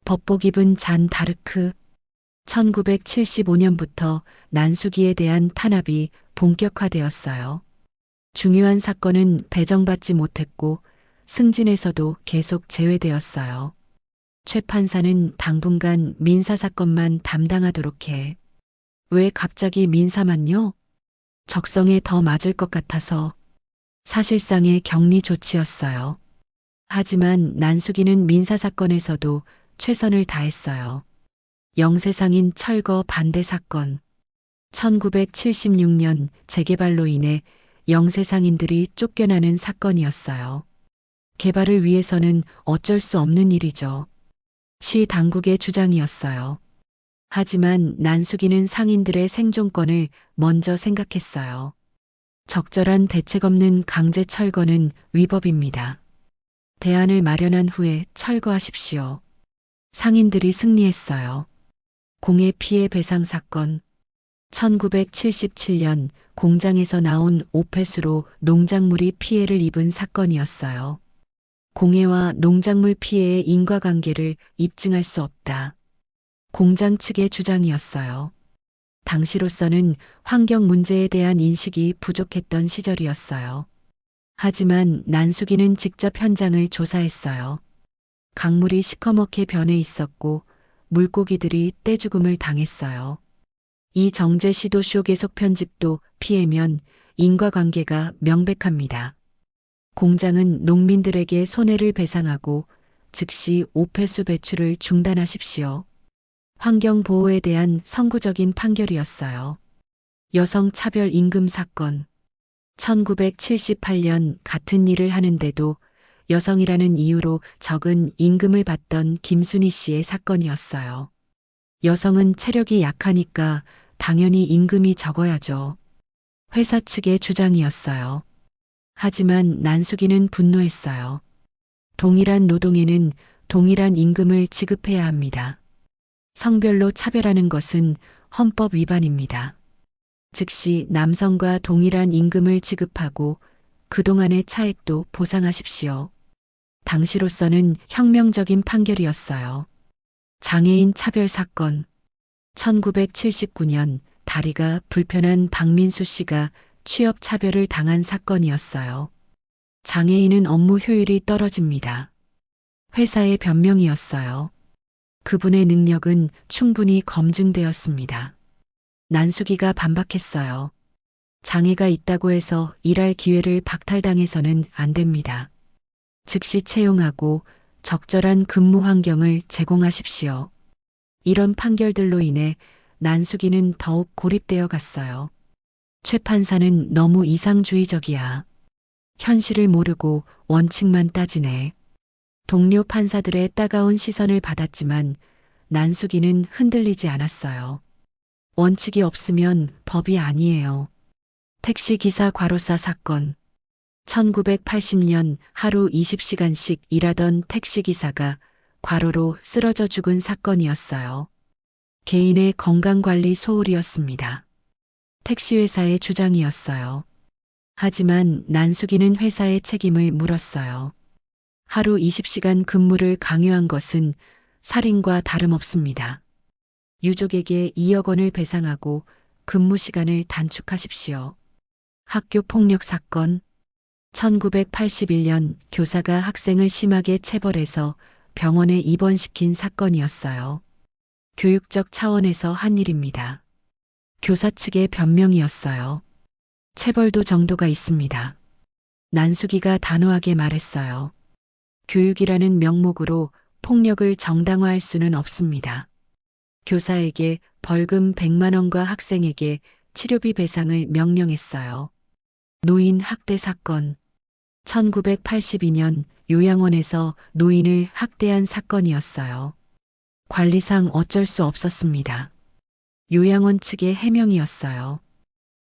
법복 입은 잔 다르크. 1975년부터 난수기에 대한 탄압이 본격화되었어요. 중요한 사건은 배정받지 못했고 승진에서도 계속 제외되었어요. 최 판사는 당분간 민사사건만 담당하도록 해. 왜 갑자기 민사만요? 적성에 더 맞을 것 같아서. 사실상의 격리 조치였어요. 하지만 난수기는 민사사건에서도 최선을 다했어요. 영세상인 철거 반대 사건. 1976년 재개발로 인해 영세상인들이 쫓겨나는 사건이었어요. 개발을 위해서는 어쩔 수 없는 일이죠. 시 당국의 주장이었어요. 하지만 난수기는 상인들의 생존권을 먼저 생각했어요. 적절한 대책 없는 강제 철거는 위법입니다. 대안을 마련한 후에 철거하십시오. 상인들이 승리했어요. 공해 피해 배상 사건. 1977년 공장에서 나온 오폐수로 농작물이 피해를 입은 사건이었어요. 공해와 농작물 피해의 인과관계를 입증할 수 없다. 공장 측의 주장이었어요. 당시로서는 환경 문제에 대한 인식이 부족했던 시절이었어요. 하지만 난수기는 직접 현장을 조사했어요. 강물이 시커멓게 변해 있었고 물고기들이 떼죽음을 당했어요. 이 정제 시도쇼 계속 편집도 피해면 인과관계가 명백합니다. 공장은 농민들에게 손해를 배상하고 즉시 오폐수 배출을 중단하십시오. 환경보호에 대한 선구적인 판결이었어요. 여성 차별 임금 사건. 1978년 같은 일을 하는데도 여성이라는 이유로 적은 임금을 받던 김순희 씨의 사건이었어요. 여성은 체력이 약하니까 당연히 임금이 적어야죠. 회사 측의 주장이었어요. 하지만 난수기는 분노했어요. 동일한 노동에는 동일한 임금을 지급해야 합니다. 성별로 차별하는 것은 헌법 위반입니다. 즉시 남성과 동일한 임금을 지급하고 그동안의 차액도 보상하십시오. 당시로서는 혁명적인 판결이었어요. 장애인 차별 사건. 1979년 다리가 불편한 박민수 씨가 취업 차별을 당한 사건이었어요. 장애인은 업무 효율이 떨어집니다. 회사의 변명이었어요. 그분의 능력은 충분히 검증되었습니다. 난수기가 반박했어요. 장애가 있다고 해서 일할 기회를 박탈당해서는 안 됩니다. 즉시 채용하고 적절한 근무 환경을 제공하십시오. 이런 판결들로 인해 난수기는 더욱 고립되어 갔어요. 최 판사는 너무 이상주의적이야. 현실을 모르고 원칙만 따지네. 동료 판사들의 따가운 시선을 받았지만 난수기는 흔들리지 않았어요. 원칙이 없으면 법이 아니에요. 택시기사 과로사 사건. 1980년 하루 20시간씩 일하던 택시기사가 과로로 쓰러져 죽은 사건이었어요. 개인의 건강관리 소홀이었습니다. 택시회사의 주장이었어요. 하지만 난수기는 회사의 책임을 물었어요. 하루 20시간 근무를 강요한 것은 살인과 다름없습니다. 유족에게 2억 원을 배상하고 근무 시간을 단축하십시오. 학교 폭력 사건. 1981년 교사가 학생을 심하게 체벌해서 병원에 입원시킨 사건이었어요. 교육적 차원에서 한 일입니다. 교사 측의 변명이었어요. 체벌도 정도가 있습니다. 난수기가 단호하게 말했어요. 교육이라는 명목으로 폭력을 정당화할 수는 없습니다. 교사에게 벌금 100만 원과 학생에게 치료비 배상을 명령했어요. 노인 학대 사건. 1982년 요양원에서 노인을 학대한 사건이었어요. 관리상 어쩔 수 없었습니다. 요양원 측의 해명이었어요.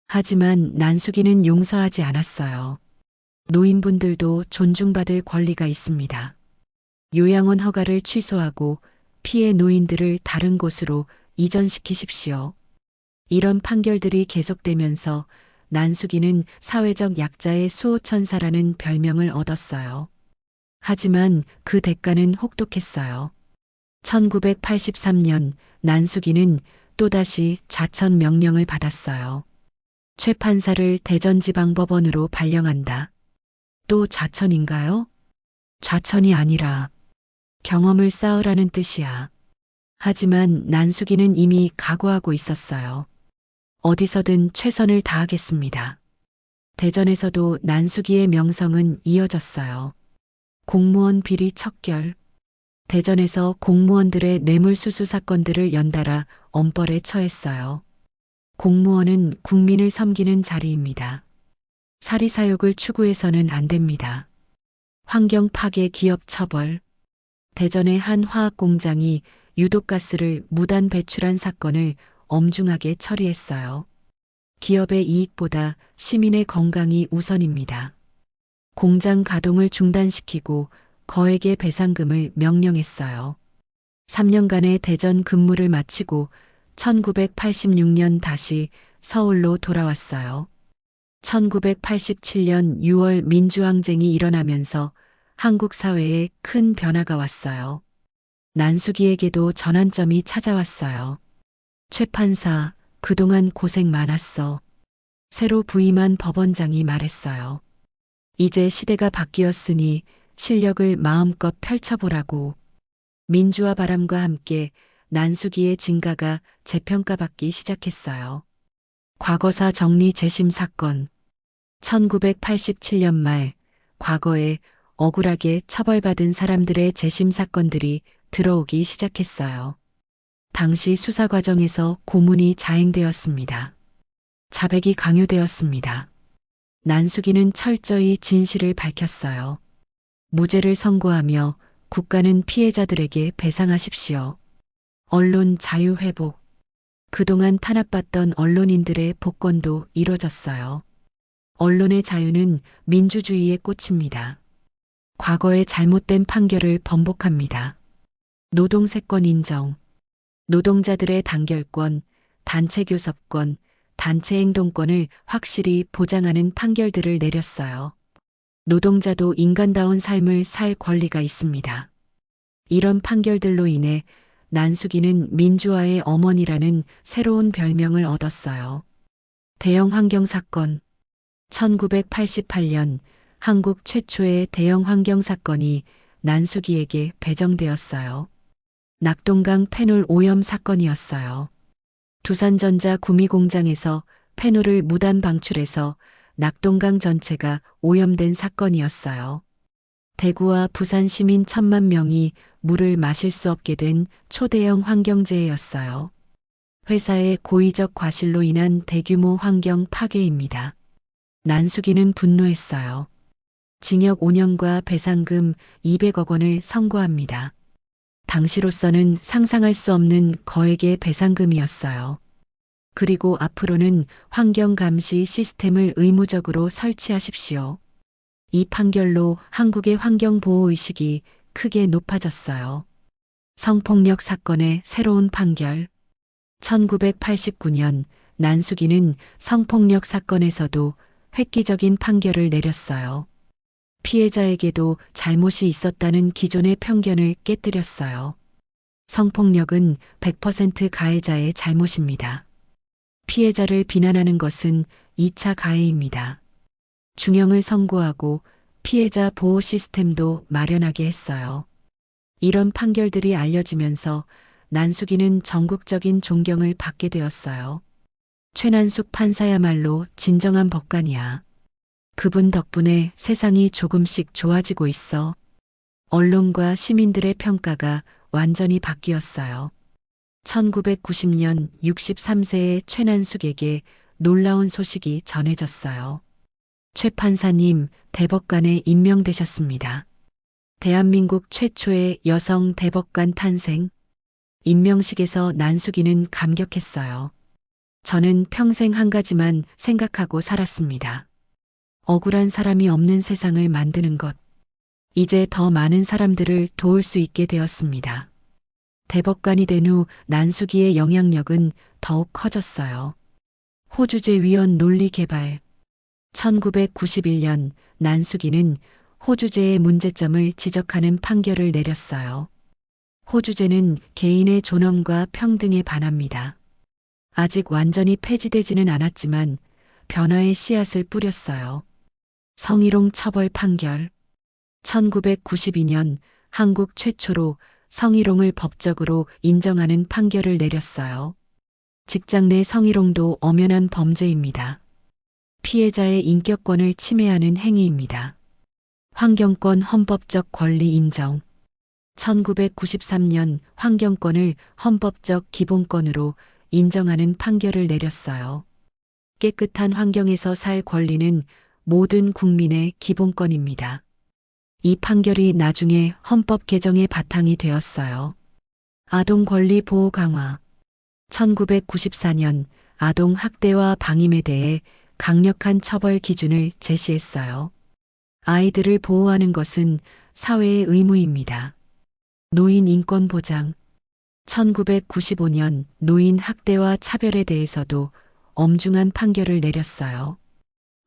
하지만 난수기는 용서하지 않았어요. 노인분들도 존중받을 권리가 있습니다. 요양원 허가를 취소하고 피해 노인들을 다른 곳으로 이전시키십시오. 이런 판결들이 계속되면서 난수기는 사회적 약자의 수호천사라는 별명을 얻었어요. 하지만 그 대가는 혹독했어요. 1983년 난수기는 또다시 좌천 명령을 받았어요. 최 판사를 대전지방법원으로 발령한다. 또 좌천인가요? 좌천이 아니라 경험을 쌓으라는 뜻이야. 하지만 난수기는 이미 각오하고 있었어요. 어디서든 최선을 다하겠습니다. 대전에서도 난수기의 명성은 이어졌어요. 공무원 비리 척결. 대전에서 공무원들의 뇌물수수 사건들을 연달아 엄벌에 처했어요. 공무원은 국민을 섬기는 자리입니다. 사리사욕을 추구해서는 안 됩니다. 환경 파괴 기업 처벌. 대전의 한 화학공장이 유독가스를 무단 배출한 사건을 엄중하게 처리했어요. 기업의 이익보다 시민의 건강이 우선입니다. 공장 가동을 중단시키고 거액의 배상금을 명령했어요. 3년간의 대전 근무를 마치고 1986년 다시 서울로 돌아왔어요. 1987년 6월 민주항쟁이 일어나면서 한국 사회에 큰 변화가 왔어요. 난수기에게도 전환점이 찾아왔어요. 최 판사, 그동안 고생 많았어. 새로 부임한 법원장이 말했어요. 이제 시대가 바뀌었으니 실력을 마음껏 펼쳐보라고. 민주화 바람과 함께 난수기의 진가가 재평가받기 시작했어요. 과거사 정리 재심 사건. 1987년 말 과거에 억울하게 처벌받은 사람들의 재심 사건들이 들어오기 시작했어요. 당시 수사 과정에서 고문이 자행되었습니다. 자백이 강요되었습니다. 난수기는 철저히 진실을 밝혔어요. 무죄를 선고하며 국가는 피해자들에게 배상하십시오. 언론 자유 회복. 그동안 탄압받던 언론인들의 복권도 이뤄졌어요. 언론의 자유는 민주주의의 꽃입니다. 과거의 잘못된 판결을 번복합니다. 노동세권 인정. 노동자들의 단결권, 단체교섭권, 단체행동권을 확실히 보장하는 판결들을 내렸어요. 노동자도 인간다운 삶을 살 권리가 있습니다. 이런 판결들로 인해 난수기는 민주화의 어머니라는 새로운 별명을 얻었어요. 대형 환경 사건. 1988년 한국 최초의 대형 환경 사건이 난수기에게 배정되었어요. 낙동강 페놀 오염 사건이었어요. 두산전자 구미공장에서 페놀을 무단 방출해서 낙동강 전체가 오염된 사건이었어요. 대구와 부산 시민 1,000만 명이 물을 마실 수 없게 된 초대형 환경재해였어요. 회사의 고의적 과실로 인한 대규모 환경 파괴입니다. 난수기는 분노했어요. 징역 5년과 배상금 200억 원을 선고합니다. 당시로서는 상상할 수 없는 거액의 배상금이었어요. 그리고 앞으로는 환경감시 시스템을 의무적으로 설치하십시오. 이 판결로 한국의 환경보호의식이 크게 높아졌어요. 성폭력 사건의 새로운 판결. 1989년 난수기는 성폭력 사건에서도 획기적인 판결을 내렸어요. 피해자에게도 잘못이 있었다는 기존의 편견을 깨뜨렸어요. 성폭력은 100% 가해자의 잘못입니다. 피해자를 비난하는 것은 2차 가해입니다. 중형을 선고하고 피해자 보호 시스템도 마련하게 했어요. 이런 판결들이 알려지면서 난수기는 전국적인 존경을 받게 되었어요. 최난숙 판사야말로 진정한 법관이야. 그분 덕분에 세상이 조금씩 좋아지고 있어. 언론과 시민들의 평가가 완전히 바뀌었어요. 1990년 63세의 최난숙에게 놀라운 소식이 전해졌어요. 최 판사님 대법관에 임명되셨습니다. 대한민국 최초의 여성 대법관 탄생. 임명식에서 난숙이는 감격했어요. 저는 평생 한 가지만 생각하고 살았습니다. 억울한 사람이 없는 세상을 만드는 것. 이제 더 많은 사람들을 도울 수 있게 되었습니다. 대법관이 된 후 난숙이의 영향력은 더욱 커졌어요. 호주제 위헌 논리 개발. 1991년 난숙이는 호주제의 문제점을 지적하는 판결을 내렸어요. 호주제는 개인의 존엄과 평등에 반합니다. 아직 완전히 폐지되지는 않았지만 변화의 씨앗을 뿌렸어요. 성희롱 처벌 판결. 1992년 한국 최초로 성희롱을 법적으로 인정하는 판결을 내렸어요. 직장 내 성희롱도 엄연한 범죄입니다. 피해자의 인격권을 침해하는 행위입니다. 환경권 헌법적 권리 인정. 1993년 환경권을 헌법적 기본권으로 인정하는 판결을 내렸어요. 깨끗한 환경에서 살 권리는 모든 국민의 기본권입니다. 이 판결이 나중에 헌법 개정의 바탕이 되었어요. 아동 권리 보호 강화. 1994년 아동 학대와 방임에 대해 강력한 처벌 기준을 제시했어요. 아이들을 보호하는 것은 사회의 의무입니다. 노인 인권 보장. 1995년 노인 학대와 차별에 대해서도 엄중한 판결을 내렸어요.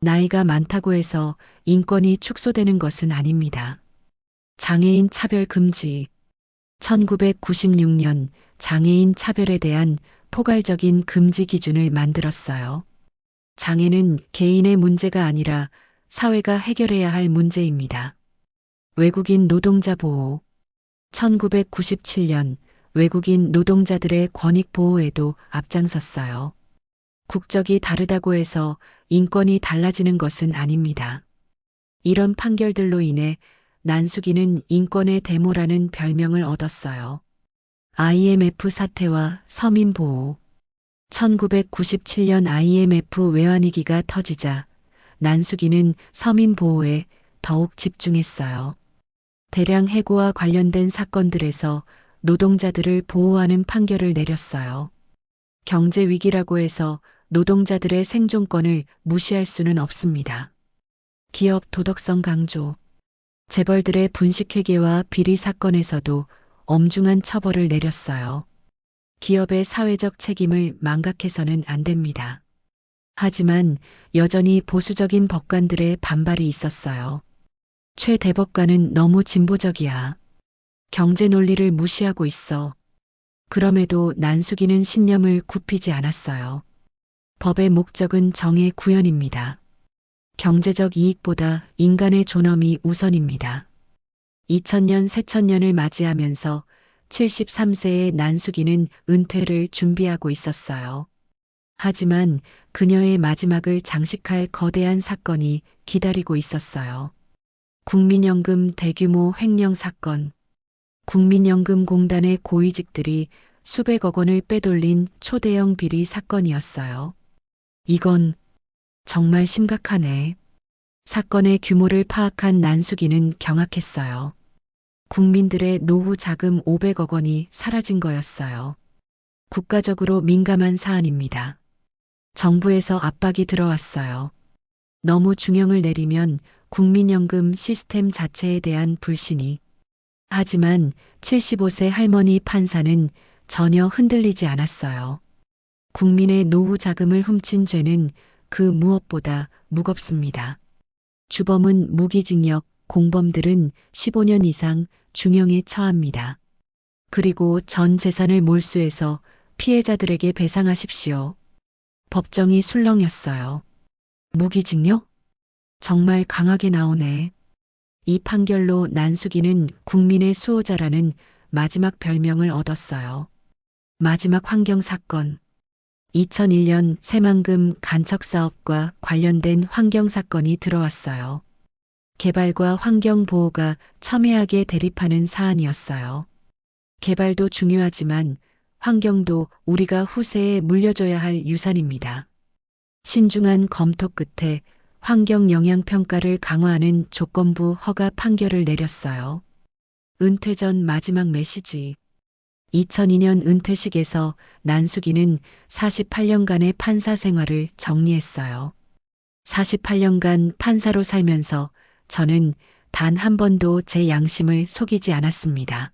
나이가 많다고 해서 인권이 축소되는 것은 아닙니다. 장애인 차별 금지. 1996년 장애인 차별에 대한 포괄적인 금지 기준을 만들었어요. 장애는 개인의 문제가 아니라 사회가 해결해야 할 문제입니다. 외국인 노동자 보호. 1997년 외국인 노동자들의 권익 보호에도 앞장섰어요. 국적이 다르다고 해서 인권이 달라지는 것은 아닙니다. 이런 판결들로 인해 난숙이는 인권의 데모라는 별명을 얻었어요. IMF 사태와 서민 보호. 1997년 IMF 외환위기가 터지자 난숙이는 서민 보호에 더욱 집중했어요. 대량 해고와 관련된 사건들에서 노동자들을 보호하는 판결을 내렸어요. 경제 위기라고 해서 노동자들의 생존권을 무시할 수는 없습니다. 기업 도덕성 강조. 재벌들의 분식회계와 비리 사건에서도 엄중한 처벌을 내렸어요. 기업의 사회적 책임을 망각해서는 안 됩니다. 하지만 여전히 보수적인 법관들의 반발이 있었어요. 최 대법관은 너무 진보적이야. 경제 논리를 무시하고 있어. 그럼에도 난숙이는 신념을 굽히지 않았어요. 법의 목적은 정의 구현입니다. 경제적 이익보다 인간의 존엄이 우선입니다. 2000년 새천년을 맞이하면서 73세의 난숙이는 은퇴를 준비하고 있었어요. 하지만 그녀의 마지막을 장식할 거대한 사건이 기다리고 있었어요. 국민연금 대규모 횡령 사건. 국민연금공단의 고위직들이 수백억 원을 빼돌린 초대형 비리 사건이었어요. 이건 정말 심각하네. 사건의 규모를 파악한 난숙이는 경악했어요. 국민들의 노후 자금 500억 원이 사라진 거였어요. 국가적으로 민감한 사안입니다. 정부에서 압박이 들어왔어요. 너무 중형을 내리면 국민연금 시스템 자체에 대한 불신이. 하지만 75세 할머니 판사는 전혀 흔들리지 않았어요. 국민의 노후 자금을 훔친 죄는 그 무엇보다 무겁습니다. 주범은 무기징역, 공범들은 15년 이상 중형에 처합니다. 그리고 전 재산을 몰수해서 피해자들에게 배상하십시오. 법정이 술렁였어요. 무기징역? 정말 강하게 나오네. 이 판결로 난수기는 국민의 수호자라는 마지막 별명을 얻었어요. 마지막 환경사건. 2001년 새만금 간척사업과 관련된 환경사건이 들어왔어요. 개발과 환경보호가 첨예하게 대립하는 사안이었어요. 개발도 중요하지만 환경도 우리가 후세에 물려줘야 할 유산입니다. 신중한 검토 끝에 환경영향평가를 강화하는 조건부 허가 판결을 내렸어요. 은퇴 전 마지막 메시지. 2002년 은퇴식에서 난수기는 48년간의 판사 생활을 정리했어요. 48년간 판사로 살면서 저는 단 한 번도 제 양심을 속이지 않았습니다.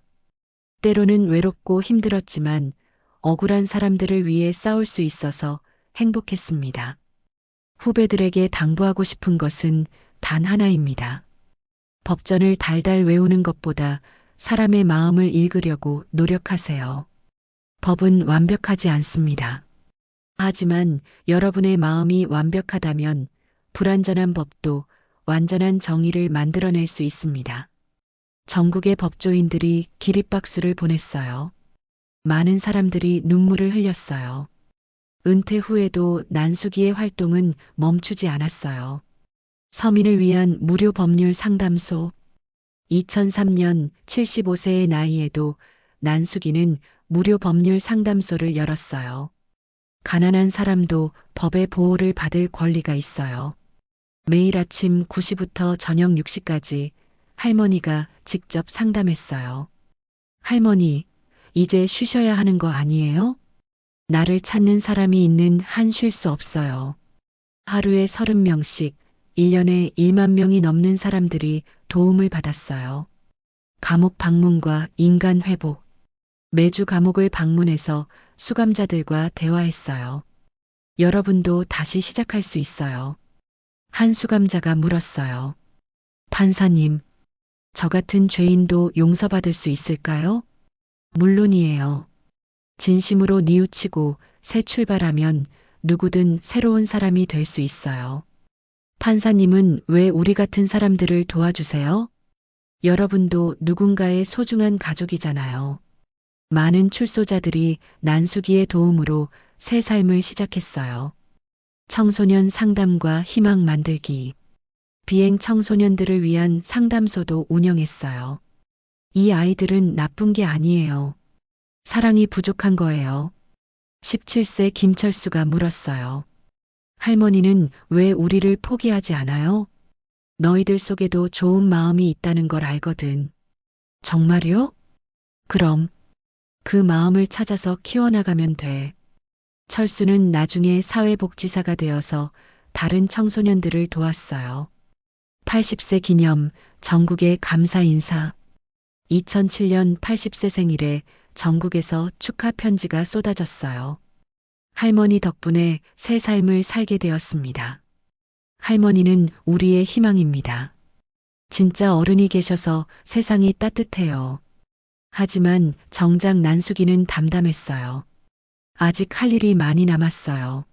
때로는 외롭고 힘들었지만 억울한 사람들을 위해 싸울 수 있어서 행복했습니다. 후배들에게 당부하고 싶은 것은 단 하나입니다. 법전을 달달 외우는 것보다 사람의 마음을 읽으려고 노력하세요. 법은 완벽하지 않습니다. 하지만 여러분의 마음이 완벽하다면 불완전한 법도 완전한 정의를 만들어낼 수 있습니다. 전국의 법조인들이 기립박수를 보냈어요. 많은 사람들이 눈물을 흘렸어요. 은퇴 후에도 난수기의 활동은 멈추지 않았어요. 서민을 위한 무료 법률 상담소. 2003년 75세의 나이에도 난수기는 무료 법률 상담소를 열었어요. 가난한 사람도 법의 보호를 받을 권리가 있어요. 매일 아침 9시부터 저녁 6시까지 할머니가 직접 상담했어요. 할머니, 이제 쉬셔야 하는 거 아니에요? 나를 찾는 사람이 있는 한 쉴 수 없어요. 하루에 30명씩 1년에 1만 명이 넘는 사람들이 도움을 받았어요. 감옥 방문과 인간 회복. 매주 감옥을 방문해서 수감자들과 대화했어요. 여러분도 다시 시작할 수 있어요. 한 수감자가 물었어요. 판사님, 저 같은 죄인도 용서받을 수 있을까요? 물론이에요. 진심으로 뉘우치고 새 출발하면 누구든 새로운 사람이 될 수 있어요. 판사님은 왜 우리 같은 사람들을 도와주세요? 여러분도 누군가의 소중한 가족이잖아요. 많은 출소자들이 난수기의 도움으로 새 삶을 시작했어요. 청소년 상담과 희망 만들기. 비행 청소년들을 위한 상담소도 운영했어요. 이 아이들은 나쁜 게 아니에요. 사랑이 부족한 거예요. 17세 김철수가 물었어요. 할머니는 왜 우리를 포기하지 않아요? 너희들 속에도 좋은 마음이 있다는 걸 알거든. 정말요? 그럼 그 마음을 찾아서 키워나가면 돼. 철수는 나중에 사회복지사가 되어서 다른 청소년들을 도왔어요. 80세 기념 전국에 감사 인사. 2007년 80세 생일에 전국에서 축하 편지가 쏟아졌어요. 할머니 덕분에 새 삶을 살게 되었습니다. 할머니는 우리의 희망입니다. 진짜 어른이 계셔서 세상이 따뜻해요. 하지만 정작 난수기는 담담했어요. 아직 할 일이 많이 남았어요.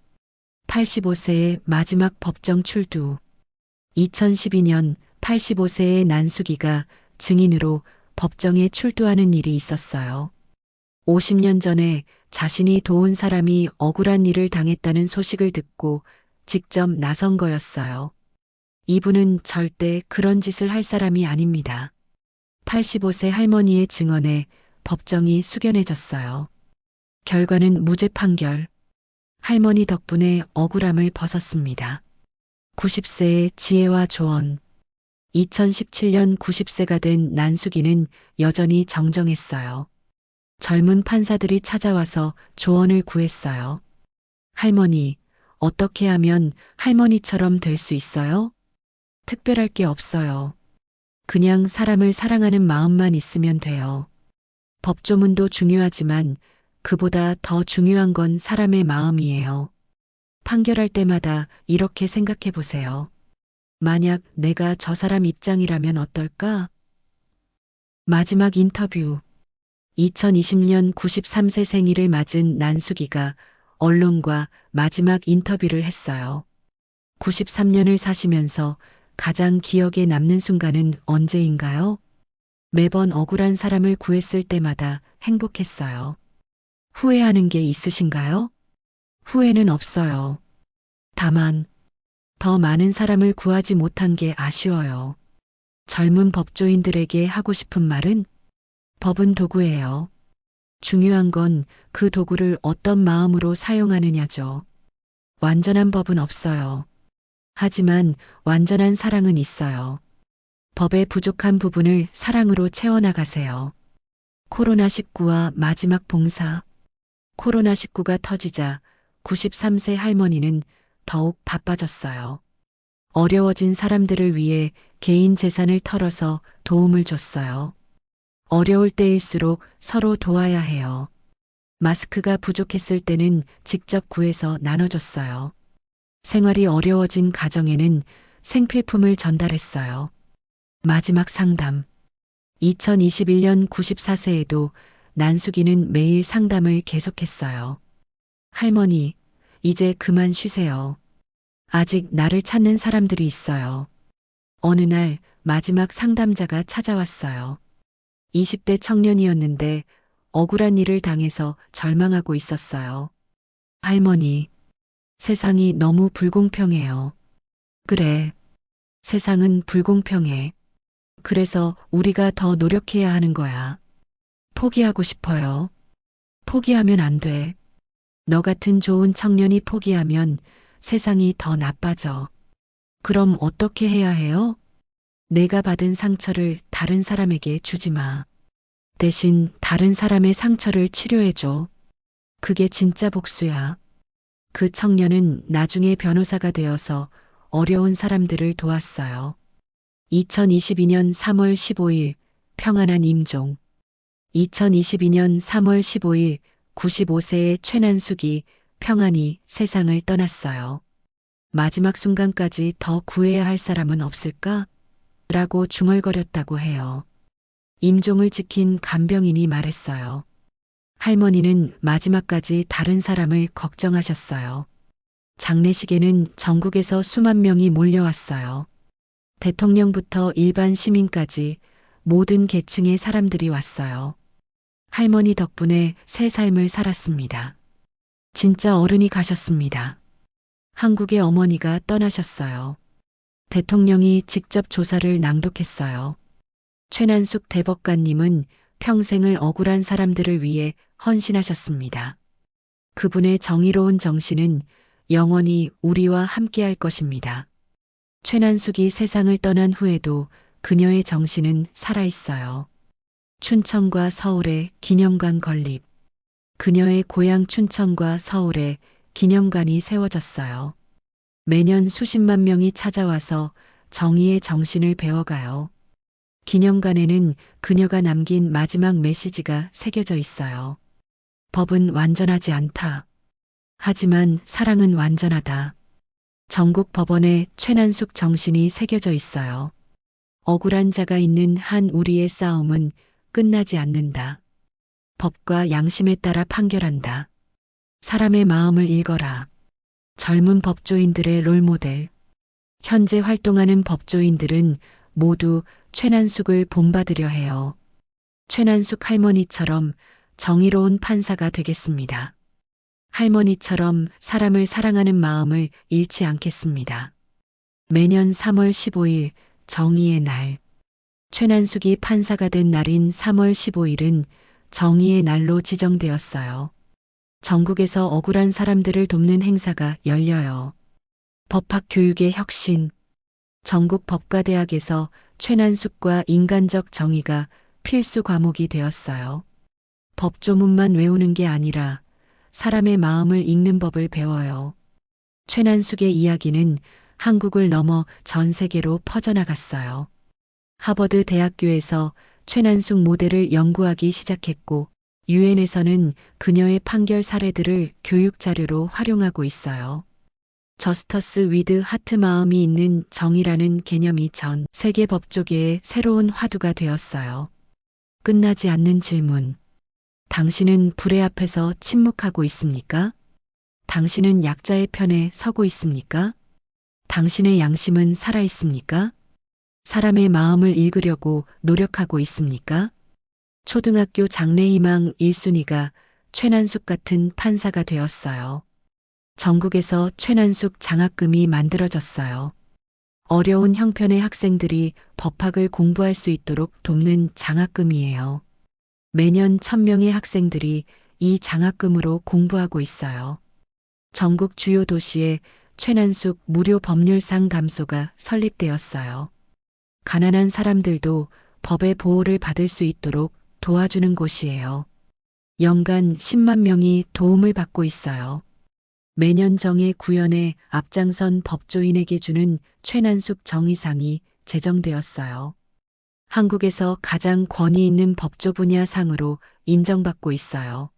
85세의 마지막 법정 출두. 2012년 85세의 난수기가 증인으로 법정에 출두하는 일이 있었어요. 50년 전에 자신이 도운 사람이 억울한 일을 당했다는 소식을 듣고 직접 나선 거였어요. 이분은 절대 그런 짓을 할 사람이 아닙니다. 85세 할머니의 증언에 법정이 숙연해졌어요. 결과는 무죄 판결. 할머니 덕분에 억울함을 벗었습니다. 90세의 지혜와 조언. 2017년 90세가 된 난수기는 여전히 정정했어요. 젊은 판사들이 찾아와서 조언을 구했어요. 할머니, 어떻게 하면 할머니처럼 될 수 있어요? 특별할 게 없어요. 그냥 사람을 사랑하는 마음만 있으면 돼요. 법조문도 중요하지만 그보다 더 중요한 건 사람의 마음이에요. 판결할 때마다 이렇게 생각해 보세요. 만약 내가 저 사람 입장이라면 어떨까? 마지막 인터뷰. 2020년 93세 생일을 맞은 난수기가 언론과 마지막 인터뷰를 했어요. 93년을 사시면서 가장 기억에 남는 순간은 언제인가요? 매번 억울한 사람을 구했을 때마다 행복했어요. 후회하는 게 있으신가요? 후회는 없어요. 다만, 더 많은 사람을 구하지 못한 게 아쉬워요. 젊은 법조인들에게 하고 싶은 말은 법은 도구예요. 중요한 건 그 도구를 어떤 마음으로 사용하느냐죠. 완전한 법은 없어요. 하지만 완전한 사랑은 있어요. 법의 부족한 부분을 사랑으로 채워나가세요. 코로나19와 마지막 봉사. 코로나19가 터지자 93세 할머니는 더욱 바빠졌어요. 어려워진 사람들을 위해 개인 재산을 털어서 도움을 줬어요. 어려울 때일수록 서로 도와야 해요. 마스크가 부족했을 때는 직접 구해서 나눠줬어요. 생활이 어려워진 가정에는 생필품을 전달했어요. 마지막 상담. 2021년 94세에도 난숙이는 매일 상담을 계속했어요. 할머니, 이제 그만 쉬세요. 아직 나를 찾는 사람들이 있어요. 어느 날 마지막 상담자가 찾아왔어요. 20대 청년이었는데 억울한 일을 당해서 절망하고 있었어요. 할머니, 세상이 너무 불공평해요. 그래, 세상은 불공평해. 그래서 우리가 더 노력해야 하는 거야. 포기하고 싶어요. 포기하면 안 돼. 너 같은 좋은 청년이 포기하면 세상이 더 나빠져. 그럼 어떻게 해야 해요? 내가 받은 상처를 다른 사람에게 주지 마. 대신 다른 사람의 상처를 치료해줘. 그게 진짜 복수야. 그 청년은 나중에 변호사가 되어서 어려운 사람들을 도왔어요. 2022년 3월 15일 평안한 임종. 2022년 3월 15일 95세의 최난숙이 평안히 세상을 떠났어요. 마지막 순간까지 더 구해야 할 사람은 없을까? 라고 중얼거렸다고 해요. 임종을 지킨 간병인이 말했어요. 할머니는 마지막까지 다른 사람을 걱정하셨어요. 장례식에는 전국에서 수만 명이 몰려왔어요. 대통령부터 일반 시민까지 모든 계층의 사람들이 왔어요. 할머니 덕분에 새 삶을 살았습니다. 진짜 어른이 가셨습니다. 한국의 어머니가 떠나셨어요. 대통령이 직접 조사를 낭독했어요. 최난숙 대법관님은 평생을 억울한 사람들을 위해 헌신하셨습니다. 그분의 정의로운 정신은 영원히 우리와 함께할 것입니다. 최난숙이 세상을 떠난 후에도 그녀의 정신은 살아있어요. 춘천과 서울에 기념관 건립. 그녀의 고향 춘천과 서울에 기념관이 세워졌어요. 매년 수십만 명이 찾아와서 정의의 정신을 배워가요. 기념관에는 그녀가 남긴 마지막 메시지가 새겨져 있어요. 법은 완전하지 않다. 하지만 사랑은 완전하다. 전국 법원에 최난숙 정신이 새겨져 있어요. 억울한 자가 있는 한 우리의 싸움은 끝나지 않는다. 법과 양심에 따라 판결한다. 사람의 마음을 읽어라. 젊은 법조인들의 롤모델. 현재 활동하는 법조인들은 모두 최난숙을 본받으려 해요. 최난숙 할머니처럼 정의로운 판사가 되겠습니다. 할머니처럼 사람을 사랑하는 마음을 잃지 않겠습니다. 매년 3월 15일 정의의 날. 최난숙이 판사가 된 날인 3월 15일은 정의의 날로 지정되었어요. 전국에서 억울한 사람들을 돕는 행사가 열려요. 법학 교육의 혁신. 전국 법과대학에서 최난숙과 인간적 정의가 필수 과목이 되었어요. 법조문만 외우는 게 아니라 사람의 마음을 읽는 법을 배워요. 최난숙의 이야기는 한국을 넘어 전 세계로 퍼져나갔어요. 하버드 대학교에서 최난숙 모델을 연구하기 시작했고, 유엔에서는 그녀의 판결 사례들을 교육 자료로 활용하고 있어요. 저스터스 위드 하트 마음이 있는 정의라는 개념이 전 세계 법조계의 새로운 화두가 되었어요. 끝나지 않는 질문. 당신은 불의 앞에서 침묵하고 있습니까? 당신은 약자의 편에 서고 있습니까? 당신의 양심은 살아 있습니까? 사람의 마음을 읽으려고 노력하고 있습니까? 초등학교 장래희망 1순위가 최난숙 같은 판사가 되었어요. 전국에서 최난숙 장학금이 만들어졌어요. 어려운 형편의 학생들이 법학을 공부할 수 있도록 돕는 장학금이에요. 매년 1,000명의 학생들이 이 장학금으로 공부하고 있어요. 전국 주요 도시에 최난숙 무료 법률 상담소가 설립되었어요. 가난한 사람들도 법의 보호를 받을 수 있도록 도와주는 곳이에요. 연간 10만 명이 도움을 받고 있어요. 매년 정의 구현에 앞장선 법조인에게 주는 최난숙 정의상이 제정되었어요. 한국에서 가장 권위 있는 법조 분야 상으로 인정받고 있어요.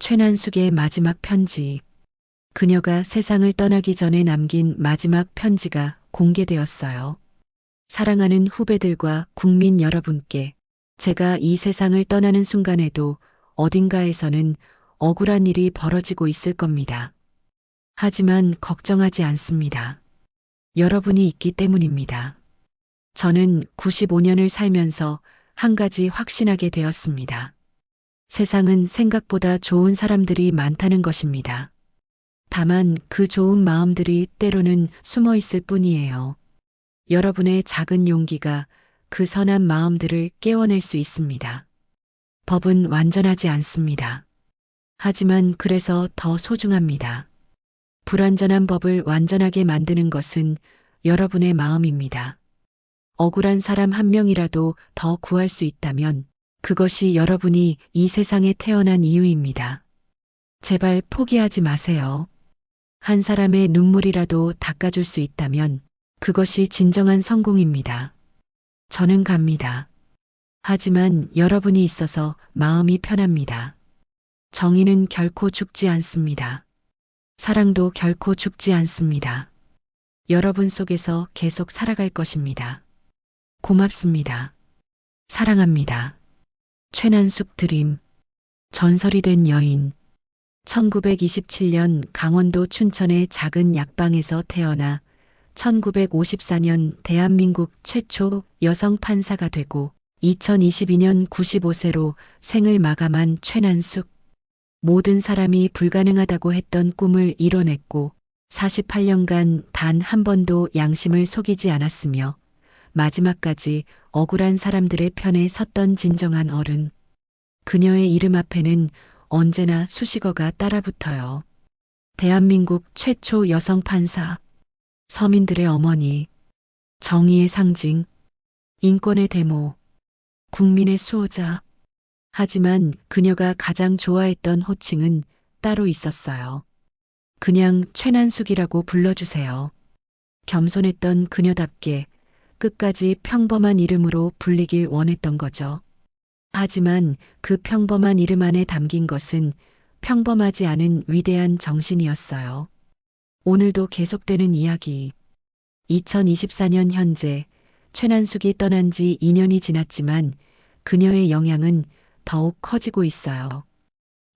최난숙의 마지막 편지. 그녀가 세상을 떠나기 전에 남긴 마지막 편지가 공개되었어요. 사랑하는 후배들과 국민 여러분께 제가 이 세상을 떠나는 순간에도 어딘가에서는 억울한 일이 벌어지고 있을 겁니다. 하지만 걱정하지 않습니다. 여러분이 있기 때문입니다. 저는 95년을 살면서 한 가지 확신하게 되었습니다. 세상은 생각보다 좋은 사람들이 많다는 것입니다. 다만 그 좋은 마음들이 때로는 숨어 있을 뿐이에요. 여러분의 작은 용기가 그 선한 마음들을 깨워낼 수 있습니다. 법은 완전하지 않습니다. 하지만 그래서 더 소중합니다. 불완전한 법을 완전하게 만드는 것은 여러분의 마음입니다. 억울한 사람 한 명이라도 더 구할 수 있다면 그것이 여러분이 이 세상에 태어난 이유입니다. 제발 포기하지 마세요. 한 사람의 눈물이라도 닦아줄 수 있다면 그것이 진정한 성공입니다. 저는 갑니다. 하지만 여러분이 있어서 마음이 편합니다. 정의는 결코 죽지 않습니다. 사랑도 결코 죽지 않습니다. 여러분 속에서 계속 살아갈 것입니다. 고맙습니다. 사랑합니다. 최난숙 드림. 전설이 된 여인. 1927년 강원도 춘천의 작은 약방에서 태어나 1954년 대한민국 최초 여성 판사가 되고 2022년 95세로 생을 마감한 최난숙. 모든 사람이 불가능하다고 했던 꿈을 이뤄냈고 48년간 단 한 번도 양심을 속이지 않았으며 마지막까지 억울한 사람들의 편에 섰던 진정한 어른. 그녀의 이름 앞에는 언제나 수식어가 따라붙어요. 대한민국 최초 여성 판사, 서민들의 어머니, 정의의 상징, 인권의 데모, 국민의 수호자. 하지만 그녀가 가장 좋아했던 호칭은 따로 있었어요. 그냥 최난숙이라고 불러주세요. 겸손했던 그녀답게 끝까지 평범한 이름으로 불리길 원했던 거죠. 하지만 그 평범한 이름 안에 담긴 것은 평범하지 않은 위대한 정신이었어요. 오늘도 계속되는 이야기. 2024년 현재 최난숙이 떠난 지 2년이 지났지만 그녀의 영향은 더욱 커지고 있어요.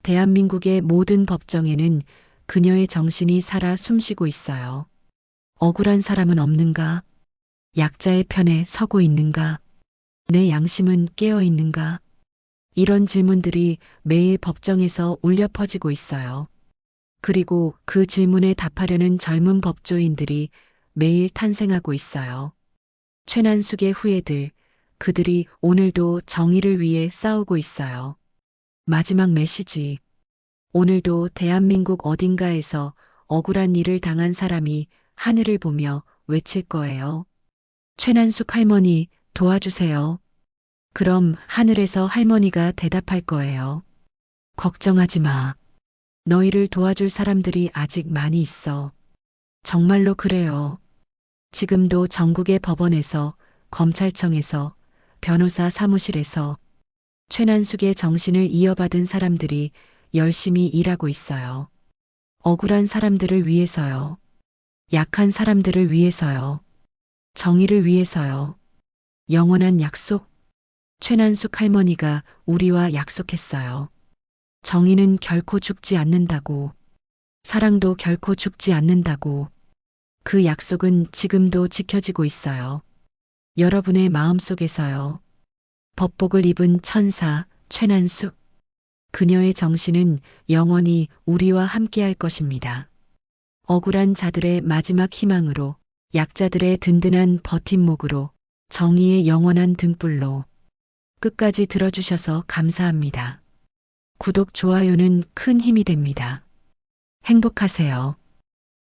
대한민국의 모든 법정에는 그녀의 정신이 살아 숨쉬고 있어요. 억울한 사람은 없는가? 약자의 편에 서고 있는가? 내 양심은 깨어 있는가? 이런 질문들이 매일 법정에서 울려 퍼지고 있어요. 그리고 그 질문에 답하려는 젊은 법조인들이 매일 탄생하고 있어요. 최난숙의 후예들, 그들이 오늘도 정의를 위해 싸우고 있어요. 마지막 메시지. 오늘도 대한민국 어딘가에서 억울한 일을 당한 사람이 하늘을 보며 외칠 거예요. 최난숙 할머니, 도와주세요. 그럼 하늘에서 할머니가 대답할 거예요. 걱정하지 마. 너희를 도와줄 사람들이 아직 많이 있어. 정말로 그래요. 지금도 전국의 법원에서, 검찰청에서, 변호사 사무실에서 최난숙의 정신을 이어받은 사람들이 열심히 일하고 있어요. 억울한 사람들을 위해서요. 약한 사람들을 위해서요. 정의를 위해서요. 영원한 약속. 최난숙 할머니가 우리와 약속했어요. 정의는 결코 죽지 않는다고. 사랑도 결코 죽지 않는다고. 그 약속은 지금도 지켜지고 있어요. 여러분의 마음속에서요. 법복을 입은 천사 최난숙. 그녀의 정신은 영원히 우리와 함께할 것입니다. 억울한 자들의 마지막 희망으로, 약자들의 든든한 버팀목으로, 정의의 영원한 등불로. 끝까지 들어주셔서 감사합니다. 구독, 좋아요는 큰 힘이 됩니다. 행복하세요.